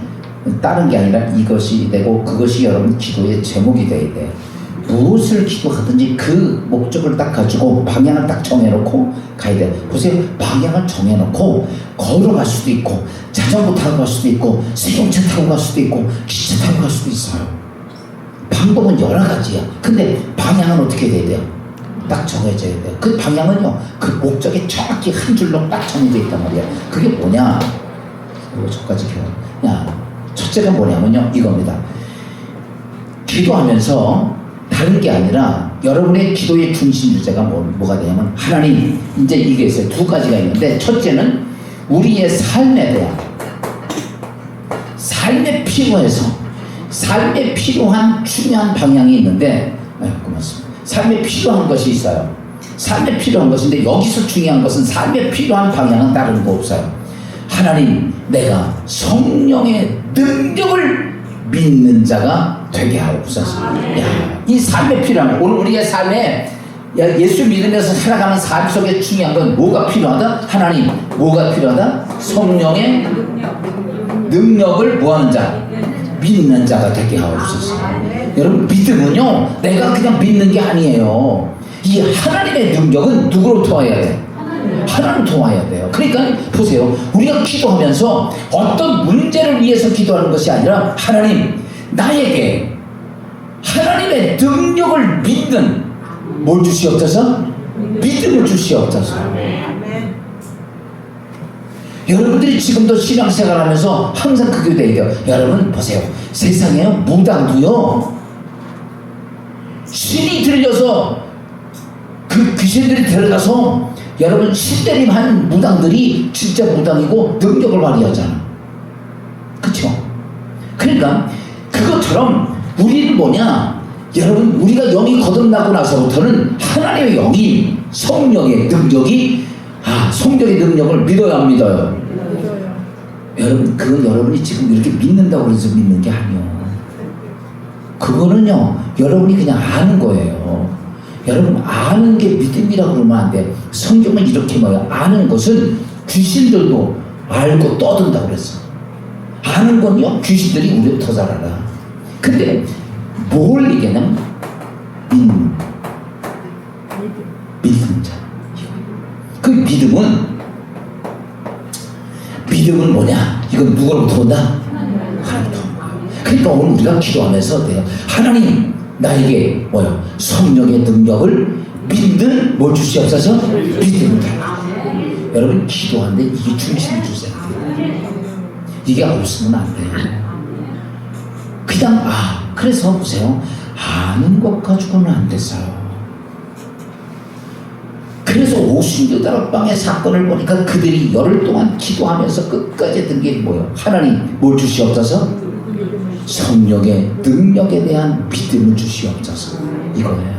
다른 게 아니라 이것이 되고 그것이 여러분 기도의 제목이 돼야 돼요. 무엇을 기도하든지 그 목적을 딱 가지고 방향을 딱 정해놓고 가야 돼요. 보세요. 방향을 정해놓고 걸어갈 수도 있고 자전거 타고 갈 수도 있고 세경차 타고 갈 수도 있고 기차 타고 갈 수도 있어요. 방법은 여러 가지야. 근데 방향은 어떻게 돼야 돼요? 딱 정해져야 돼요. 그 방향은요, 그 목적에 정확히 한 줄로 딱 정해져 있단 말이야. 그게 뭐냐? 이거 저까지 첫째가 뭐냐면요, 이겁니다. 기도하면서 다른 게 아니라 여러분의 기도의 중심 주제가 뭐가 되냐면, 하나님, 이제 이게 있어요. 2가지가 있는데, 첫째는 우리의 삶에 대한, 삶에 필요한 중요한 방향이 있는데, 고맙습니다. 삶에 필요한 것이 있어요. 삶에 필요한 것인데, 여기서 중요한 것은 삶에 필요한 방향은 다른 거 없어요. 하나님, 내가 성령의 능력을 믿는 자가 되게 하옵소서. 이 삶에 필요한, 오늘 우리의 삶에 예수 믿으면서 살아가는 삶 속에 중요한 건 뭐가 필요하다? 하나님, 뭐가 필요하다? 성령의 능력을 뭐하는 자? 믿는 자가 되게 하옵소서. 여러분, 믿음은요, 내가 그냥 믿는 게 아니에요. 이 하나님의 능력은 누구로 통해야 돼? 하나님 통해야 돼요. 그러니까 보세요. 우리가 기도하면서 어떤 문제를 위해서 기도하는 것이 아니라, 하나님, 나에게 하나님의 능력을 믿는 뭘 주시옵소서? 믿음을 주시옵소서. 여러분들이 지금도 신앙생활 하면서 항상 그게 돼야 돼요. 여러분 보세요. 세상에 무당도요, 신이 들려서 그 귀신들이 들어가서 여러분 신대림한 무당들이 진짜 무당이고 능력을 발휘하잖아. 그쵸? 그러니까 그것처럼 우리는 뭐냐, 여러분, 우리가 영이 거듭나고 나서부터는 하나님의 영이, 성령의 능력이, 성령의 능력을 믿어야 안 믿어요? 여러분, 그건 여러분이 지금 이렇게 믿는다고 해서 믿는 게 아니에요. 그거는요, 여러분이 그냥 아는 거예요. 여러분, 아는 게 믿음이라고 그러면 안 돼. 성경은 이렇게 말해요. 아는 것은 귀신들도 알고 떠든다고 그랬어. 아는 건요, 귀신들이 우리를 더 잘 알아. 근데 뭘 얘기하냐면 믿는 자. 그 믿음은 뭐냐? 이건 누구로부터 온다? 하나님부터 온 거예요. 그러니까 오늘 우리가 기도하면서 어때요? 하나님, 나에게 뭐요? 성령의 능력을 믿는 뭘 주시옵소서? 믿음을 달라. 여러분, 기도하는데 이게 중심이 주셔야 돼요. 이게 없으면 안 돼요. 그냥 그래서 보세요. 아는 것 가지고는 안 됐어요. 그래서 오순절 다락방의 사건을 보니까 그들이 열흘 동안 기도하면서 끝까지 했던 게 뭐예요? 하나님, 뭘 주시옵소서? 성령의 능력에 대한 믿음을 주시옵소서. 이거예요.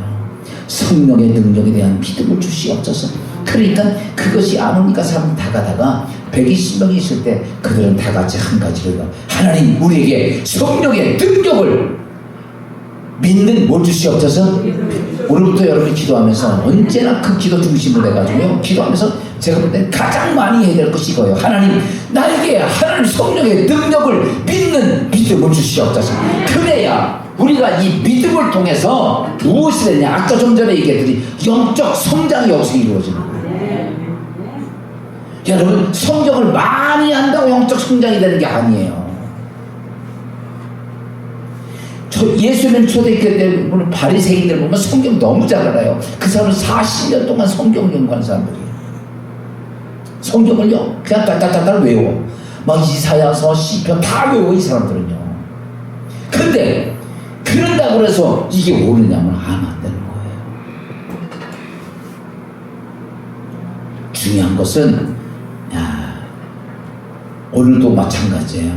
성령의 능력에 대한 믿음을 주시옵소서. 그러니까 그것이 안 오니까 사람 다 가다가 120명이 있을 때 그들은 다 같이 한 가지를, 하나님, 우리에게 성령의 능력을 믿는 뭘 주시옵소서. 오늘부터 여러분이 기도하면서 언제나 그 기도 중심으로 해가지고요, 기도하면서 제가 볼 때 가장 많이 해야 될 것이 이거예요. 하나님, 나에게 하나님 성령의 능력을 믿는 믿음을 주시옵소서. 그래야 우리가 이 믿음을 통해서 무엇이 되냐, 아까 좀 전에 얘기했더니 영적 성장이 여기서 이루어지는 거예요. 여러분, 성경을 많이 한다고 영적 성장이 되는 게 아니에요. 예수님 초대교회 때 바리새인들 보면 성경 너무 잘 알아요. 그 사람은 40년 동안 성경 연구한 사람들이에요. 성경을요, 그냥 딸딸딸 외워. 막 이사야서, 시편 다 외워, 이 사람들은요. 근데 그런다고 해서 이게 오느냐면 안 되는 거예요. 중요한 것은, 오늘도 마찬가지예요.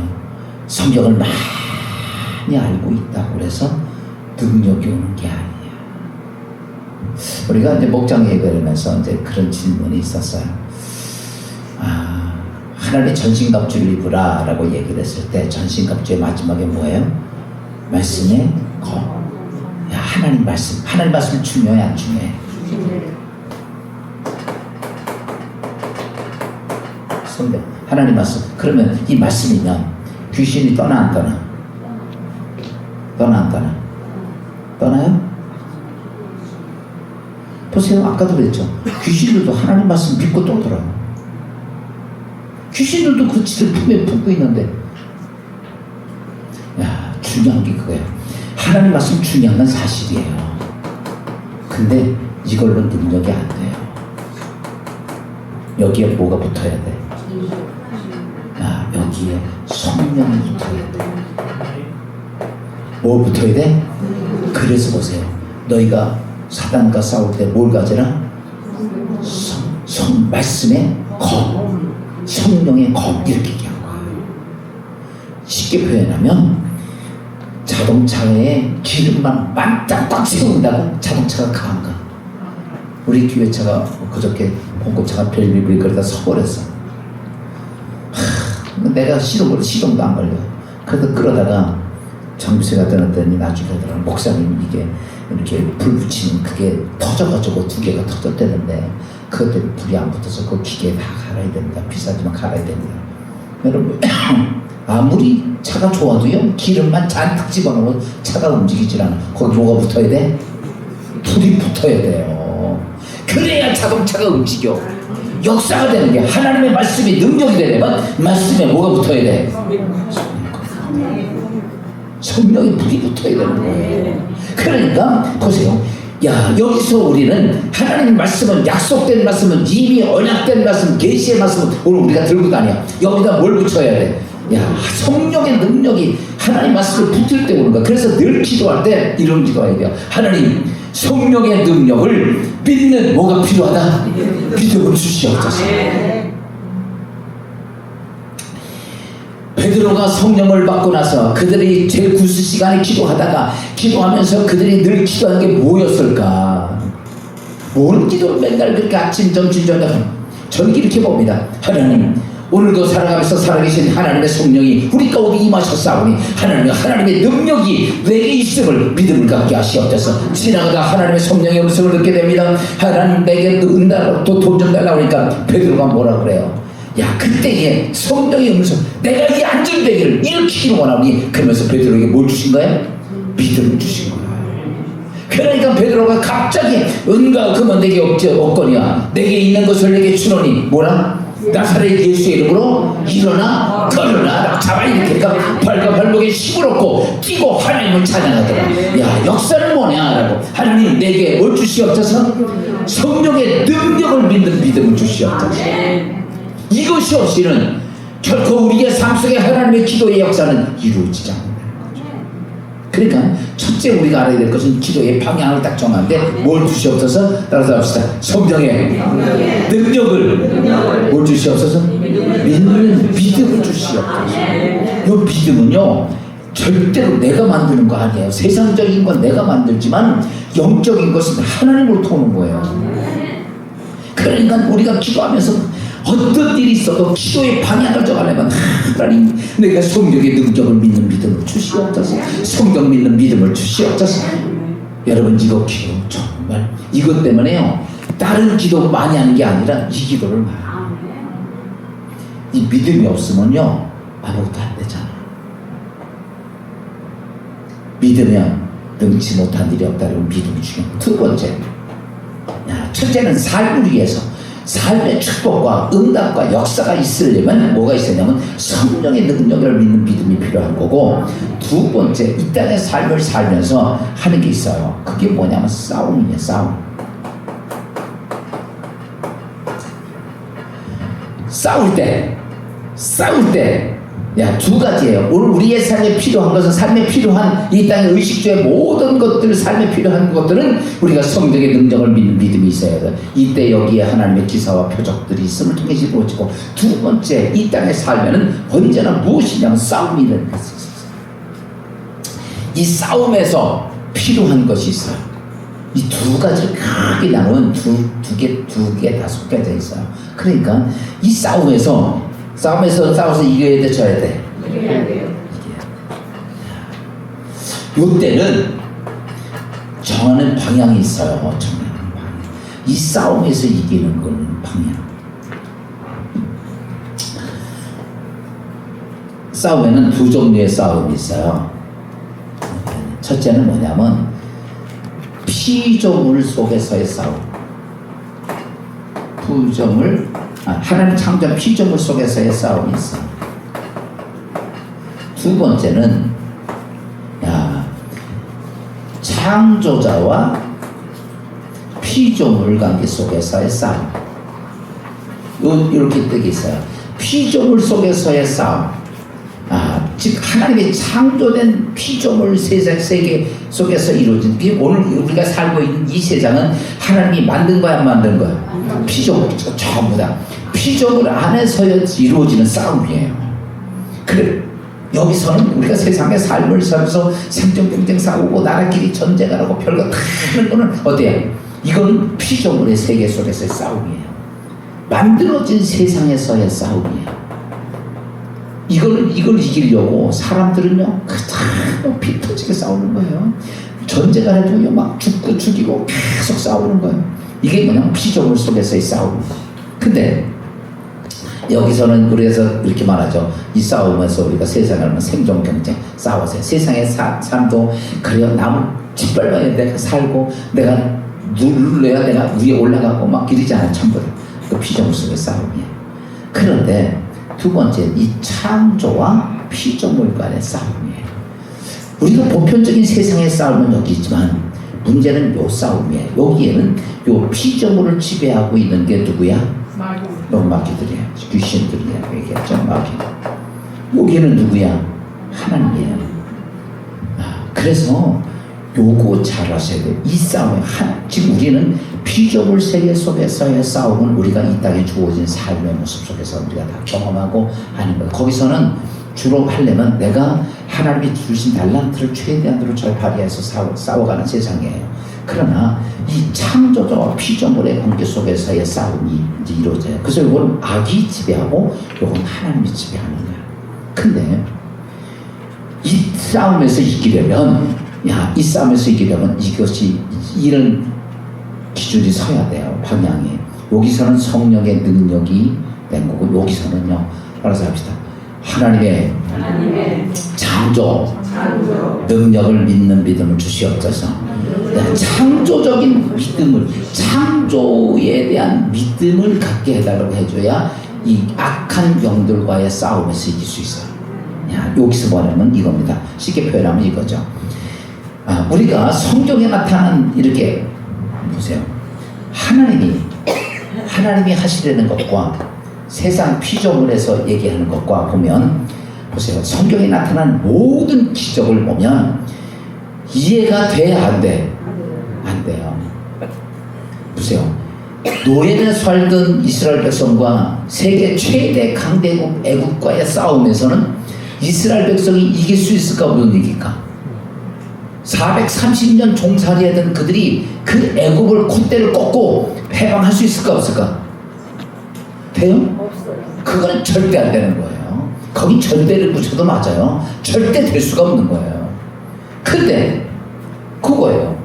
성경을 많이 알고 있다고 해서 능력이 오는 게 아니에요. 우리가 이제 목장 예배를 하면서 이제 그런 질문이 있었어요. 하나님 전신갑주를 입으라 라고 얘기를 했을 때 전신갑주의 마지막에 뭐예요? 말씀의 검. 하나님 말씀 중요해, 안 중요해? 성경, 하나님 말씀. 그러면 이 말씀이면 귀신이 떠나 안 떠나? 떠나 안 떠나? 떠나요? 보세요, 아까도 그랬죠. 귀신들도 하나님 말씀 믿고 떠들어요. 귀신들도 그 지들 품에 품고 있는데, 중요한 게 그거예요. 하나님 말씀 중요한 건 사실이에요. 근데 이걸로 능력이 안 돼요. 여기에 뭐가 붙어야 돼? 여기에 성령이 붙어야 돼. 뭐 붙어야 돼? 그래서 보세요. 너희가 사단과 싸울 때 뭘 가져라? 말씀의 검, 성령의 검, 이렇게 얘기한 거예요. 쉽게 표현하면 자동차에 기름만 만땅 꽉 채운다고 자동차가 강한가? 우리 교회 차가 그저께 봉고차가 벨비브리 그러다 서버렸어. 내가 시동도 안 걸려. 그래서 끌어다가 정비소에 갖다 놨더니 나중에 그러더라고. 목사님, 이게 이렇게 불 붙이면 그게 터져가지고 2개가 터졌대는데 그것 때문에 불이 안 붙어서 그 기계 다 갈아야 됩니다. 비싸지만 갈아야 됩니다. 여러분, 아무리 차가 좋아도요, 기름만 잔뜩 집어넣으면 차가 움직이질 않아. 거기 뭐가 붙어야 돼? 불이 붙어야 돼요. 그래야 자동차가 움직여. 역사가 되는 게, 하나님의 말씀이 능력이 되려면 말씀에 뭐가 붙어야 돼? 성령의 불이 붙어야 되는 거예요. 그러니까 보세요. 여기서 우리는 하나님 말씀은, 약속된 말씀은, 이미 언약된 말씀, 계시의 말씀은 오늘 우리가 들고 다녀. 여기다 뭘 붙여야 돼? 성령의 능력이 하나님 말씀을 붙을 때 오는 거야. 그래서 늘 기도할 때 이런 기도해야 돼요. 하나님, 성령의 능력을 믿는 뭐가 필요하다? 믿음을 주시옵소서. 베드로가 성령을 받고 나서 그들이 제9수 시간에 기도하면서 그들이 늘 기도한 게 뭐였을까? 뭔 기도를 맨날 그렇게 아침 점심 저녁 저는 이렇게 봅니다. 하나님, 오늘도 살아가면서 살아계신 하나님의 성령이 우리 가운데 임하셨사오니 하나님의 능력이 내게 있음을 믿음을 갖게 하시옵소서. 지나가다 하나님의 성령의 음성을 듣게 됩니다. 하나님 내게 은달라고 또 돈 좀 달라고 하니까 베드로가 뭐라 그래요? 야, 그때에 성령의 음성, 내가 이 안전되기를 일으키기를 원하오니, 그러면서 베드로에게 뭘 주신 거예요? 믿음을 주신 거예요. 그러니까 베드로가 갑자기 은과 금은 내게 없거니와 내게 있는 것을 내게 주노니 뭐라? 나사렛 예수의 이름으로 일어나 걸으라. 잡아 일으키니까 발과 발목에 힘을 얻고 뛰고 하나님을 찬양하더라. 야, 역사는 뭐냐 라고. 하나님 내게 뭘 주시옵소서? 성령의 능력을 믿는 믿음을 주시옵소서. 이것이 없이는 결코 우리의 삶 속에 하나님의 기도의 역사는 이루어지지 않는다. 그러니까 첫째 우리가 알아야 될 것은 기도의 방향을 딱 정하는데 뭘 주시옵소서? 따라서 합시다. 성령의 능력을 뭘 주시옵소서? 믿는 믿음을 주시옵소서. 이 믿음은요 절대로 내가 만드는 거 아니에요. 세상적인 건 내가 만들지만 영적인 것은 하나님으로부터 오는 거예요. 그러니까 우리가 기도하면서 어떤 일이 있어도 기도의 방향을 정하려면 하나님 내가 성령의 능력을 믿는 믿음을 주시옵소서. 성령 믿는 믿음을 주시옵소서. 여러분 이거 기도 정말 이것 때문에요 다른 기도 많이 하는 게 아니라 이 기도를 많이 이 믿음이 없으면요 아무것도 안 되잖아. 믿으면 능치 못한 일이 없다는 믿음이 중요해요. 두 번째, 첫째는 삶을 위해서 삶의 축복과 응답과 역사가 있으려면 뭐가 있었냐면 성령의 능력을 믿는 믿음이 필요한 거고, 두 번째 이 땅의 삶을 살면서 하는 게 있어요. 그게 뭐냐면 싸움이에요. 싸울 때 두 가지예요. 오늘 우리의 삶에 필요한 것은 삶에 필요한 이 땅의 의식주의 모든 것들 삶에 필요한 것들은 우리가 성령의 능력을 믿는 믿음이 있어야 돼요. 이때 여기에 하나님의 기사와 표적들이 있음을 통해 이루어지고, 두 번째 이 땅에 살면은 언제나 무엇이냐면 싸움이라는 것이 있어요. 이 싸움에서 필요한 것이 있어요. 이 두 가지를 크게 나누면 두 개 다 속해져 있어요. 그러니까 이 싸워서 이겨야 돼, 져야 돼. 이겨야 돼요. 요때는 정하는 방향이 있어요. 이 싸움에서 이기는 거는 방향. 싸움에는 두 종류의 싸움이 있어요. 첫째는 뭐냐면 피조물 속에서의 싸움. 하나님 창조한 피조물 속에서의 싸움이 있어. 두 번째는 창조자와 피조물 관계 속에서의 싸움. 이렇게 뜻이 있어요. 피조물 속에서의 싸움. 즉 하나님의 창조된 피조물 세계 속에서 이루어진, 오늘 우리가 살고 있는 이 세상은 하나님이 만든 거야 안 만든 거야? 피조물 전부 다 피조물 안에서 이루어지는 싸움이에요. 그래 여기서는 우리가 세상의 삶을 살면서 생존 경쟁 싸우고 나라끼리 전쟁하고 별거 다 하는 거는 어때요? 이건 피조물의 세계 속에서의 싸움이에요. 만들어진 세상에서의 싸움이에요. 이걸 이기려고 사람들은요 그냥 피 터지게 싸우는 거예요. 전쟁을 해도 막 죽고 죽이고 계속 싸우는 거예요. 이게 그냥 피조물 속에서의 싸움. 근데 여기서는 그래서 이렇게 말하죠. 이 싸움에서 우리가 세상을 생존 경쟁 싸워서 세상의 삶도 그래요. 남을 짓밟아야 내가 살고 내가 눌러야 내가 위에 올라가고 막 이러지 않아요. 전부 다 그 피조물 속의 싸움이에요. 그런데 두 번째, 이 창조와 피조물 간의 싸움이에요. 우리가 보편적인 세상의 싸움은 여기 있지만 문제는 요 싸움이에요. 여기에는 요 피조물을 지배하고 있는 게 누구야? 마귀들이에요. 귀신들이에요. 얘기했죠. 마귀. 여기에는 누구야? 하나님이에요. 그래서 요거 잘 아셔야 돼요. 이 싸움에 지금 우리는 피조물 세계 속에서의 싸움은 우리가 이 땅에 주어진 삶의 모습 속에서 우리가 다 경험하고 하는 거예요. 거기서는 주로 하려면 내가 하나님이 주신 달란트를 최대한으로 잘 발휘해서 싸워가는 세상이에요. 그러나 이 창조자와 피조물의 관계 속에서의 싸움이 이제 이루어져요. 그래서 이건 악이 지배하고 이건 하나님이 지배하는 거예요. 근데 이 싸움에서 이기려면 이 싸움에서 이기려면 이것이 이런 기준이 서야 돼요. 방향이. 여기서는 성령의 능력이 된 거고 여기서는요. 알아서 합시다. 하나님의 창조 능력을 믿는 믿음을 주시옵소서. 창조적인 믿음을, 창조에 대한 믿음을 갖게 해달라고 해줘야 이 악한 영들과의 싸움에서 이길 수 있어요. 여기서 뭐냐면 이겁니다. 쉽게 표현하면 이거죠. 우리가 성경에 나타난 이렇게 보세요. 하나님이 하시려는 것과 세상 피조물에서 얘기하는 것과 보면 보세요. 성경에 나타난 모든 기적을 보면 이해가 돼야 안 돼? 안 돼요. 보세요. 노예를 살던 이스라엘 백성과 세계 최대 강대국 애국과의 싸움에서는 이스라엘 백성이 이길 수 있을까 없는 얘기일까? 430년 종살이하던 그들이 그 애국을 콧대를 꺾고 해방할 수 있을까 없을까? 돼요? 없어요. 그건 절대 안 되는 거예요. 거기 절대를 붙여도 맞아요. 절대 될 수가 없는 거예요. 근데 그거예요.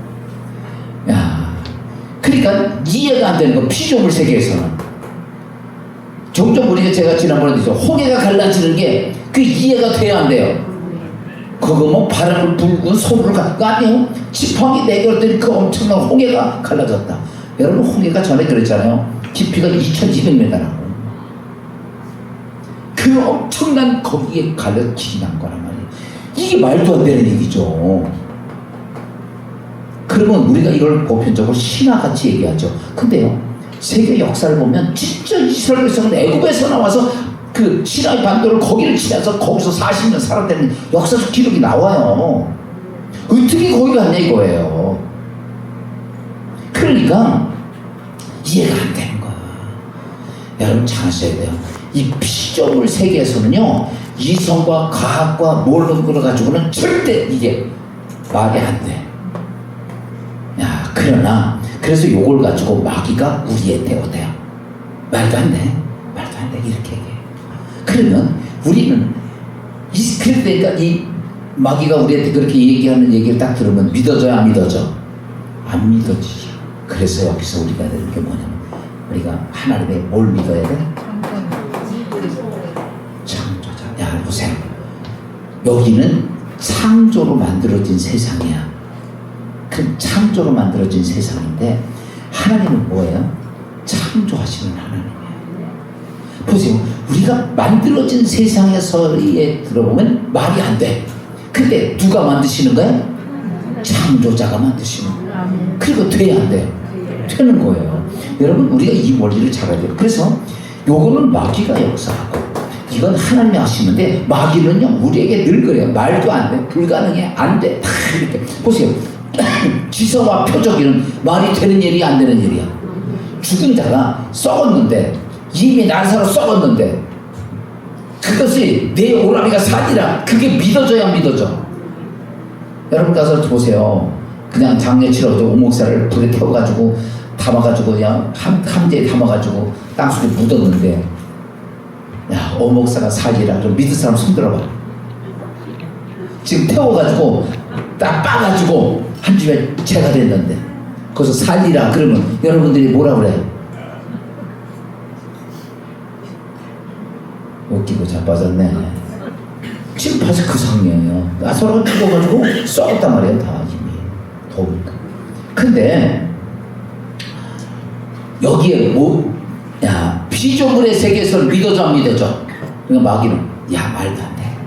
그러니까 이해가 안 되는 거. 피조물 세계에서는 종종 우리가 제가 지난번에 했죠. 홍해가 갈라지는 게 그 이해가 돼야 안 돼요. 그거 뭐 바람을 불고 소를 갖고 아니요. 지팡이 내걸더니 그 엄청난 홍해가 갈라졌다. 여러분 홍해가 전에 그랬잖아요. 깊이가 2200m라고. 그 엄청난 거기에 갈려 길이 난 거란 말이에요. 이게 말도 안 되는 얘기죠. 그러면 우리가 이걸 보편적으로 신화같이 얘기하죠. 근데요, 세계 역사를 보면 진짜 이스라엘 백성은 애굽에서 나와서 그 시나이 반도를 거기를 지나서 거기서 40년 살았다는 역사적 기록이 나와요. 어떻게 거기 갔냐 이거예요. 그러니까 이해가 안 되는 거야. 여러분 잘 아셔야 돼요. 이 피조물 세계에서는요, 이성과 과학과 모르는 걸 가지고는 절대 이게 말이 안 돼. 그러나 그래서 요걸 가지고 마귀가 우리의 대오돼요. 말도 안 돼. 말도 안 돼. 이렇게 얘기해. 그러면 우리는 그러니까 이 마귀가 우리한테 그렇게 얘기하는 얘기를 딱 들으면 믿어져요, 안 믿어져? 안 믿어지죠. 그래서 여기서 우리가 해야 되는 게 뭐냐면 우리가 하나님의 뭘 믿어야 돼? 창조자. 보세요. 여기는 창조로 만들어진 세상이야. 그 창조로 만들어진 세상인데 하나님은 뭐예요? 창조하시는 하나님이에요. 보세요. 우리가 만들어진 세상에서에 들어보면 말이 안 돼. 근데 누가 만드시는 거야? 창조자가 만드시는 거예요. 그리고 돼야 안 돼요? 되는 거예요. 여러분 우리가 이 원리를 잘 알아야 돼요. 그래서 요거는 마귀가 역사하고 이건 하나님이 하시는데 마귀는요 우리에게 늘 그래요. 말도 안 돼. 불가능해. 안 돼. 다 이렇게. 보세요. 지성과 표적이는 말이 되는 일이 안 되는 일이야. 죽은 자가 썩었는데 이미 난사로 썩었는데 그것이 내 오라비가 사니라. 그게 믿어져야 안 믿어져. 여러분 가서 보세요. 그냥 장례 치러서 오목살을 불에 태워가지고 담아가지고 그냥 함대에 담아가지고 땅속에 묻었는데 오목사가 사니라. 좀 믿을 사람 손 들어봐. 지금 태워가지고 딱 빠가지고 한 주에 채가 됐는데 거기서 살리라 그러면 여러분들이 뭐라 그래? 웃기고 자빠졌네. 지금 벌써 그 상황이에요. 나서로 죽어가지고 썩었단 말이에요. 다 이미 더우니까. 근데 여기에 피조물의 세계에서 믿어져 안 믿어져? 그러니까 마귀는 말도 안 돼.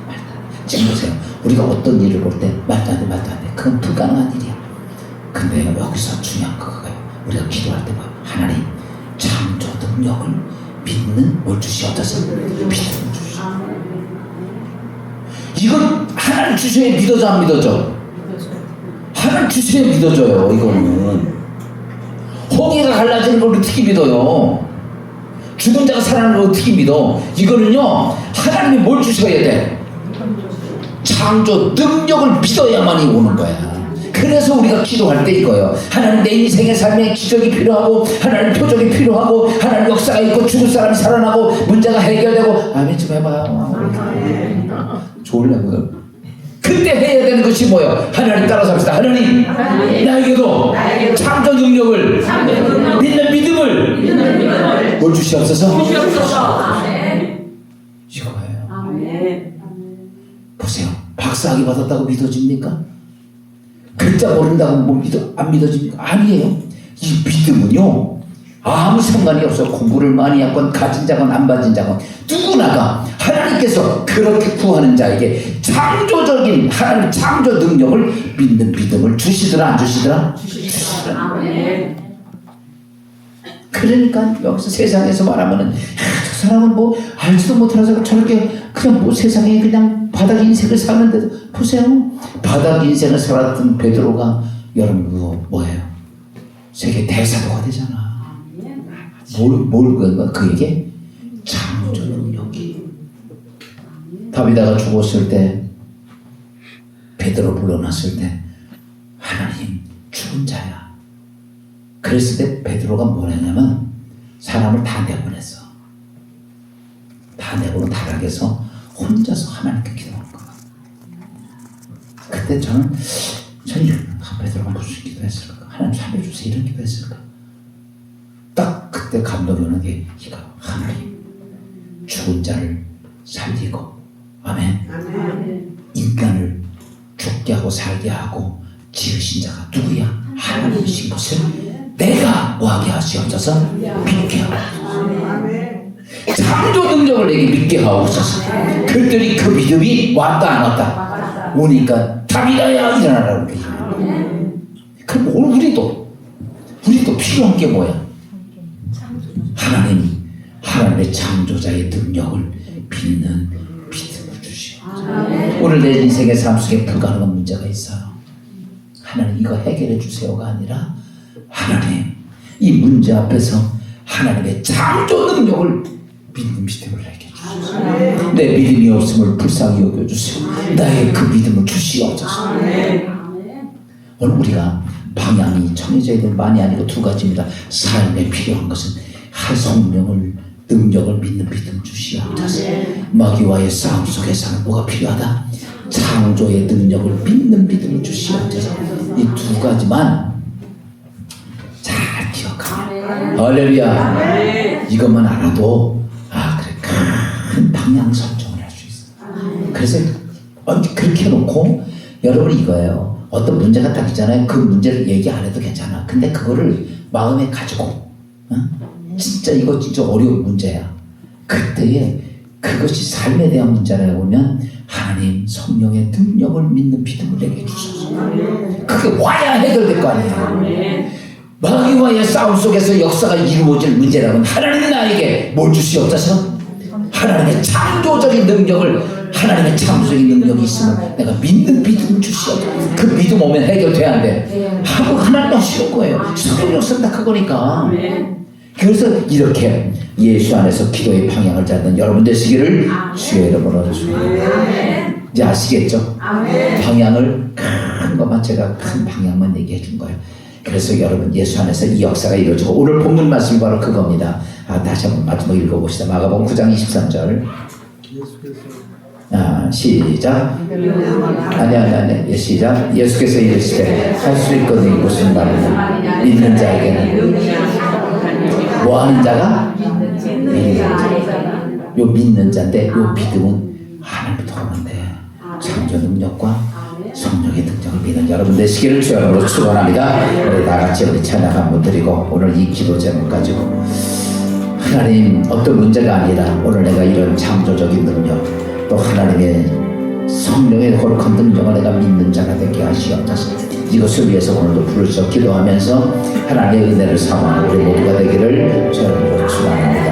말도 안 돼. 지금 보세요. 우리가 어떤 일을 볼 때 말도 안 돼, 말도 안 돼. 그건 불가능한 일이야. 근데 여기서 중요한 거예요. 우리가 기도할 때 봐. 하나님 창조 능력을 믿는 뭘 주시옵소서. 믿음을 주시옵소서. 이건 하나님 주셔야 믿어져 안 믿어져? 하나님 주셔야 믿어져요. 이거는 홍해가 갈라지는 걸 어떻게 믿어요? 죽은 자가 살아나는 걸 어떻게 믿어? 이거는요, 하나님이 뭘 주셔야 돼? 창조 능력을 믿어야만이 오는 거야. 그래서 우리가 기도할 때 이거예요. 하나님, 내 인생의 삶에 기적이 필요하고, 하나님 표적이 필요하고, 하나님 역사가 있고, 죽은 사람이 살아나고, 문제가 해결되고. 아멘 좀 해봐요. 좋으려고요. 그때 해야 되는 것이 뭐예요? 하나님 따라서 합시다. 하나님, 나에게도 창조 능력을 믿는 믿음을 뭘 주시옵소서? 이거예요. 보세요. 박사학위 받았다고 믿어집니까? 글자 모른다고 뭐 안 믿어집니까? 아니에요. 이 믿음은요, 아무 상관이 없어. 공부를 많이 했건 가진 자건 안 가진 자건 누구나가 하나님께서 그렇게 구하는 자에게 창조적인 하나님 창조 능력을 믿는 믿음을 주시더라 안 주시더라? 주시더라. 그러니까 여기서 세상에서 말하면은 저 사람은 뭐 알지도 못하는 사람 저렇게 그냥 뭐 세상에 그냥 바닥 인생을 사는데도 보세요. 바닥 인생을 살았던 베드로가 여러분 그거 뭐예요? 세계 대사도가 되잖아. 뭘 그에게 창조 능력이. 다비다가 죽었을 때 베드로 불러놨을 때 하나님 죽은 자야. 그랬을 때 베드로가 뭘 했냐면 사람을 다 내보냈어. 다 내보내 다락에서 혼자서 하나님께 기도하는 거야. 그때 저는 베드로가 무슨 기도했을까? 하나님 살려주세요 이런 기도했을까? 딱 그때 감동이 오는 게 이거 하나님 죽은 자를 살리고 아멘. 인간을 죽게 하고 살게 하고 지으신 자가 누구야? 하나님이신 것을 내가 뭐하게 하시옵소서? 믿게 하옵소서. 창조 능력을 내게 믿게 하옵소서. 그랬더니 그 믿음이 왔다 안 왔다? 오니까 다비다야 일어나라고 그래. 그럼 오늘 우리도 필요한 게 뭐야? 하나님의 창조자의 능력을 믿는 믿음을 주시오. 오늘 내 인생의 삶 속에 불가능한 문제가 있어요. 하나님 이거 해결해 주세요가 아니라 하나님 이 문제 앞에서 하나님의 창조 능력을 믿는 믿음을 내게 주시오. 내 믿음이 없음을 불쌍히 여겨주시오. 나의 그 믿음을 주시옵소서. 오늘 우리가 방향이 정해져야 될 많이 아니고 두 가지입니다. 삶에 필요한 것은 성령을 능력을 믿는 믿음 주시옵소서. 마귀와의 싸움 속에서는 뭐가 필요하다? 창조의 능력을 믿는 믿음을 주시옵소서. 이 두 가지만 잘 기억하면 할렐루야. 이것만 알아도 그래 큰 방향 설정을 할 수 있어요. 그래서 그렇게 해놓고 여러분이 이거예요. 어떤 문제가 딱 있잖아요. 그 문제를 얘기 안 해도 괜찮아. 근데 그거를 마음에 가지고 진짜 이거 진짜 어려운 문제야. 그때에 그것이 삶에 대한 문제라고 보면 하나님 성령의 능력을 믿는 믿음을 내게 주소서. 그게 와야 해결될 거 아니에요. 마귀와의 싸움 속에서 역사가 이루어질 문제라면 하나님 나에게 뭘 주시옵소서? 하나님의 창조적인 능력을 하나님의 창조적인 능력이 있으면 내가 믿는 믿음을 주시옵소서. 그 믿음 오면 해결돼야 안 돼. 하고 하나님 하시는 거예요. 성령 역사는 다 그거니까. 그래서 이렇게 예수 안에서 기도의 방향을 잡는 여러분 되시기를 주의 이름으로 축원합니다. 이제 아시겠죠? 방향을 큰 것만 제가 큰 방향만 얘기해 준 거예요. 그래서 여러분 예수 안에서 이 역사가 이루어지고 오늘 본문 말씀이 바로 그겁니다. 다시 한번 마지막 읽어봅시다. 마가복음 9장 23절. 시작. 아니 시작. 예수께서 이르시되 할 수 있거든 무슨 말이냐. 믿는 자에게는 뭐 하는 자가? 믿는 자. 요 믿는 자인데 요 믿음은 하나님부터 오는데 창조 능력과 성령의 능력을 믿는 여러분 되시기를 주님으로 축원합니다. 우리 다 같이 우리 찬양 한번 드리고 오늘 이 기도 제목 가지고 하나님 어떤 문제가 아니라 오늘 내가 이런 창조적인 능력 또 하나님의 성령의 거룩한 능력을 내가 믿는 자가 되게 하시옵소서. 이것을 위해서 오늘도 부르짖어 기도하면서 하나님의 은혜를 사모하는 우리 모두가 되기를 주님으로 축원합니다.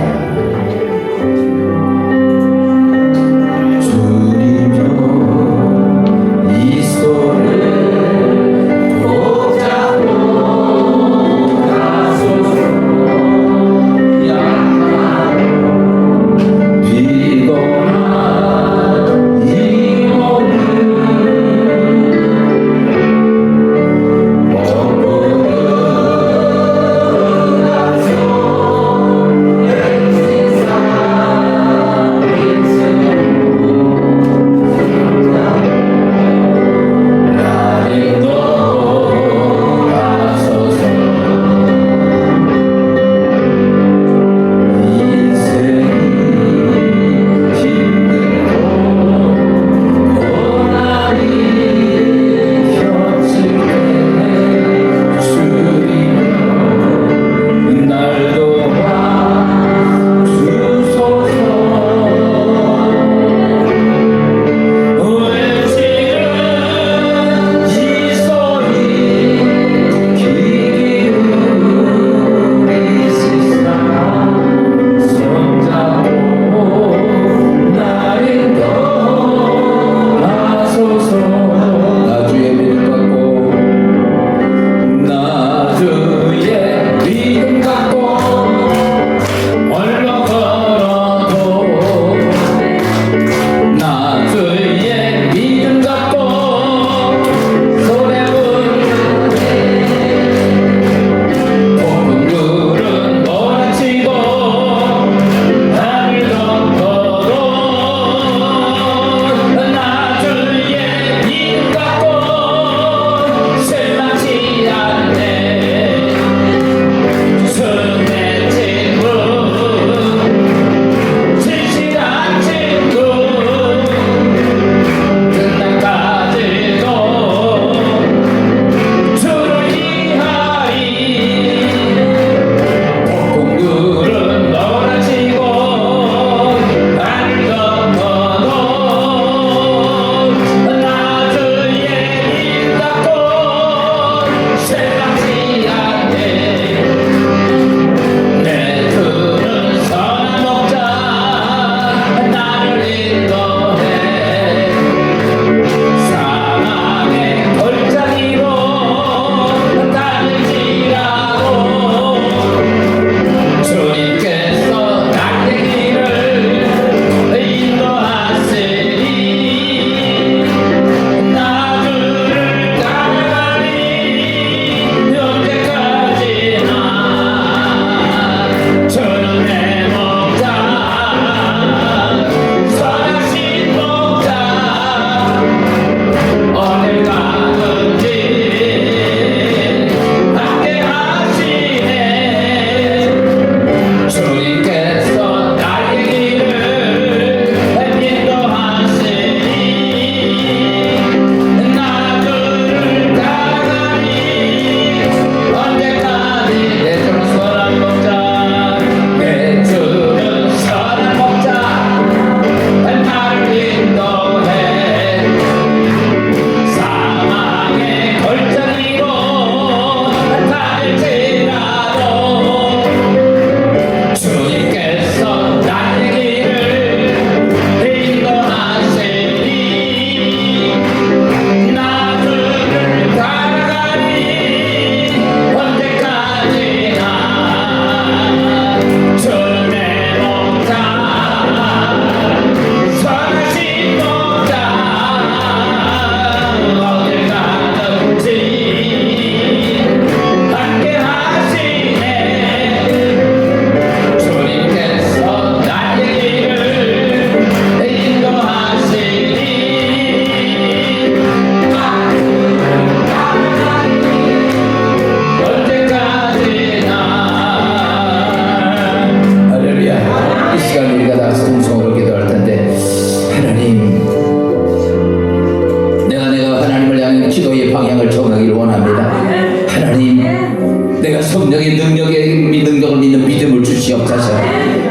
성령의 능력을 믿는 믿음을 주시옵소서.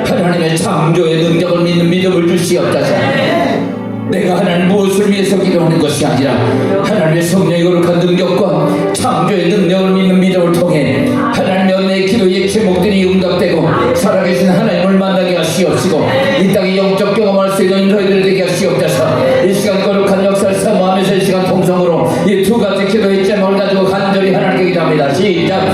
하나님의 창조의 능력을 믿는 믿음을 주시옵소서. 내가 하나님 무엇을 위해서 기도하는 것이 아니라 하나님의 성령의 거룩한 능력과 창조의 능력을 믿는 믿음을 통해 하나님의 내 기도의 제목들이 응답되고 살아계신 하나님을 만나게 하시옵시고 이 땅에 영적 경험할 수 있는 저희들 되게 하시옵소서. 이 시간 거룩한 역사를 사모하면서 이 시간 통성으로 이 두 가지 기도의 제목을 가지고 간절히 하나님께 기도합니다. 시작.